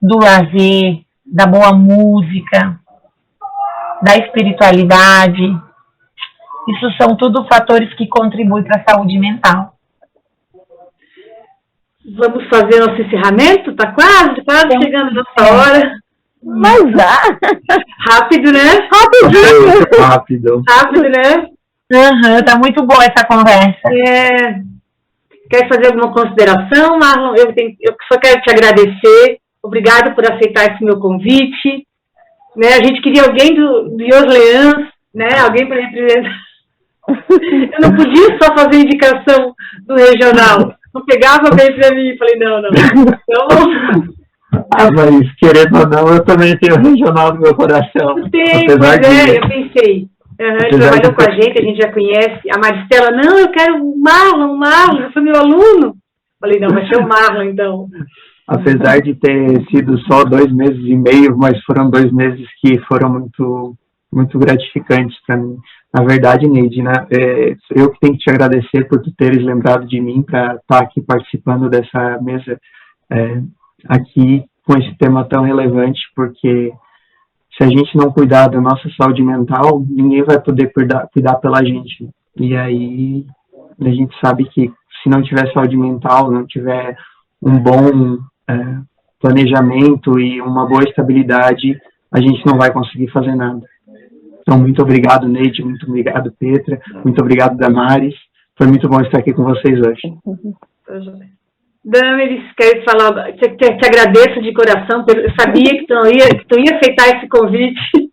do lazer, da boa música, da espiritualidade. Isso são tudo fatores que contribuem para a saúde mental. Vamos fazer nosso encerramento? Tá quase chegando nessa hora. Mas já? Rápido, né? Rápido. Rápido, né? Tá muito boa essa conversa. Quer fazer alguma consideração, Marlon? Eu só quero te agradecer. Obrigado por aceitar esse meu convite. Né? A gente queria alguém do Orleans, né? Alguém para representar. Eu não podia só fazer indicação do regional. Não pegava bem para mim. Falei, não. Então, mas querendo ou não, eu também tenho o regional no meu coração. Eu pensei. Ele trabalhou com a gente já conhece. A Maristela, não, eu quero o Marlon, eu sou meu aluno. Falei, não, vai ser o Marlon, então. Apesar de ter sido só 2 meses e meio, mas foram 2 meses que foram muito, muito gratificantes para mim. Na verdade, Neide, né, eu que tenho que te agradecer por tu teres lembrado de mim para estar aqui participando dessa mesa aqui com esse tema tão relevante, porque se a gente não cuidar da nossa saúde mental, ninguém vai poder cuidar pela gente. E aí a gente sabe que se não tiver saúde mental, não tiver um bom planejamento e uma boa estabilidade, a gente não vai conseguir fazer nada. Então, muito obrigado, Neide, muito obrigado, Petra, muito obrigado, Damares. Foi muito bom estar aqui com vocês hoje. Damares, quero falar, te agradeço de coração, eu sabia que tu ia aceitar esse convite.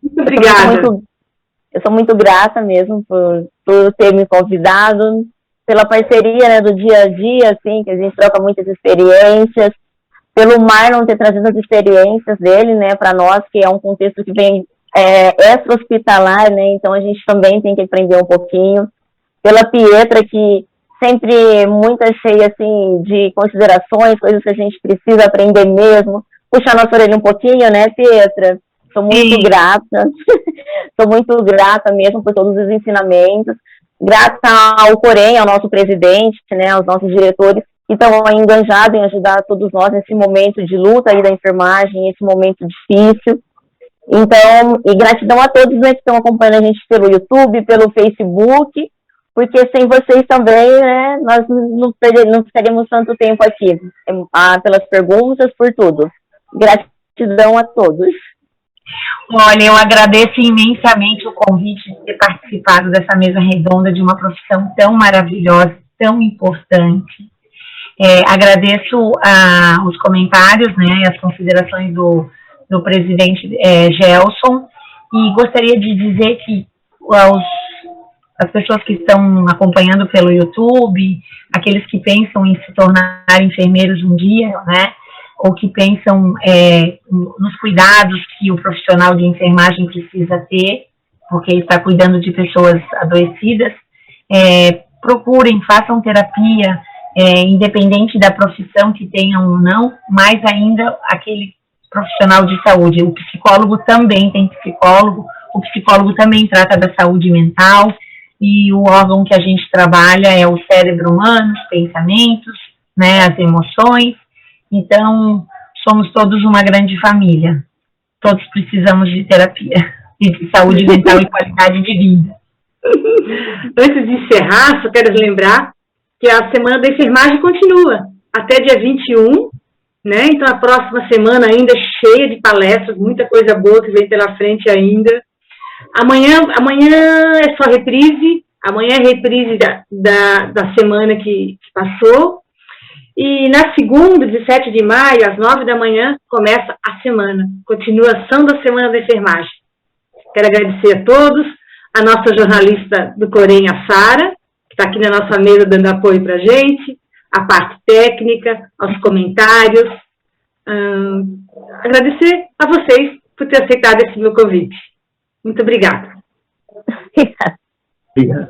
Muito obrigada. Eu sou muito grata mesmo por ter me convidado, pela parceria, né, do dia a dia, assim, que a gente troca muitas experiências, pelo Marlon ter trazido as experiências dele, né, para nós, que é um contexto que vem extra-hospitalar, né, então a gente também tem que aprender um pouquinho. Pela Pietra, que sempre muito cheia, assim, de considerações, coisas que a gente precisa aprender mesmo. Puxar nossa orelha um pouquinho, né, Pietra? Sou muito grata. Sou muito grata mesmo por todos os ensinamentos. Grata ao Corém, ao nosso presidente, né, aos nossos diretores, que estão engajados em ajudar todos nós nesse momento de luta aí da enfermagem, esse momento difícil. Então, e gratidão a todos, né, que estão acompanhando a gente pelo YouTube, pelo Facebook, porque sem vocês também, né, nós não teremos tanto tempo aqui, pelas perguntas, por tudo. Gratidão a todos. Olha, eu agradeço imensamente o convite de ter participado dessa mesa redonda de uma profissão tão maravilhosa, tão importante. Agradeço os comentários, né, as considerações do presidente Gelson, E gostaria de dizer que as pessoas que estão acompanhando pelo YouTube, aqueles que pensam em se tornar enfermeiros um dia, né, ou que pensam nos cuidados que o profissional de enfermagem precisa ter, porque está cuidando de pessoas adoecidas, procurem, façam terapia, independente da profissão que tenham ou não, mais ainda aquele profissional de saúde. O psicólogo também tem psicólogo, o psicólogo também trata da saúde mental, e o órgão que a gente trabalha é o cérebro humano, os pensamentos, né, as emoções. Então, somos todos uma grande família. Todos precisamos de terapia e de saúde mental e qualidade de vida. Antes de encerrar, só quero lembrar que a Semana da Enfermagem continua até dia 21, né? Então, a próxima semana ainda cheia de palestras, muita coisa boa que vem pela frente ainda. Amanhã é só reprise, amanhã é reprise da semana que passou. E na segunda, 17 de maio, às 9 da manhã, começa a semana, continuação da Semana da Enfermagem. Quero agradecer a todos, a nossa jornalista do Corém, a Sara, que está aqui na nossa mesa dando apoio para a gente, a parte técnica, aos comentários. Agradecer a vocês por ter aceitado esse meu convite. Muito obrigada. Obrigado.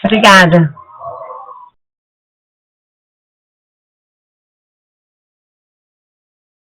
Obrigada.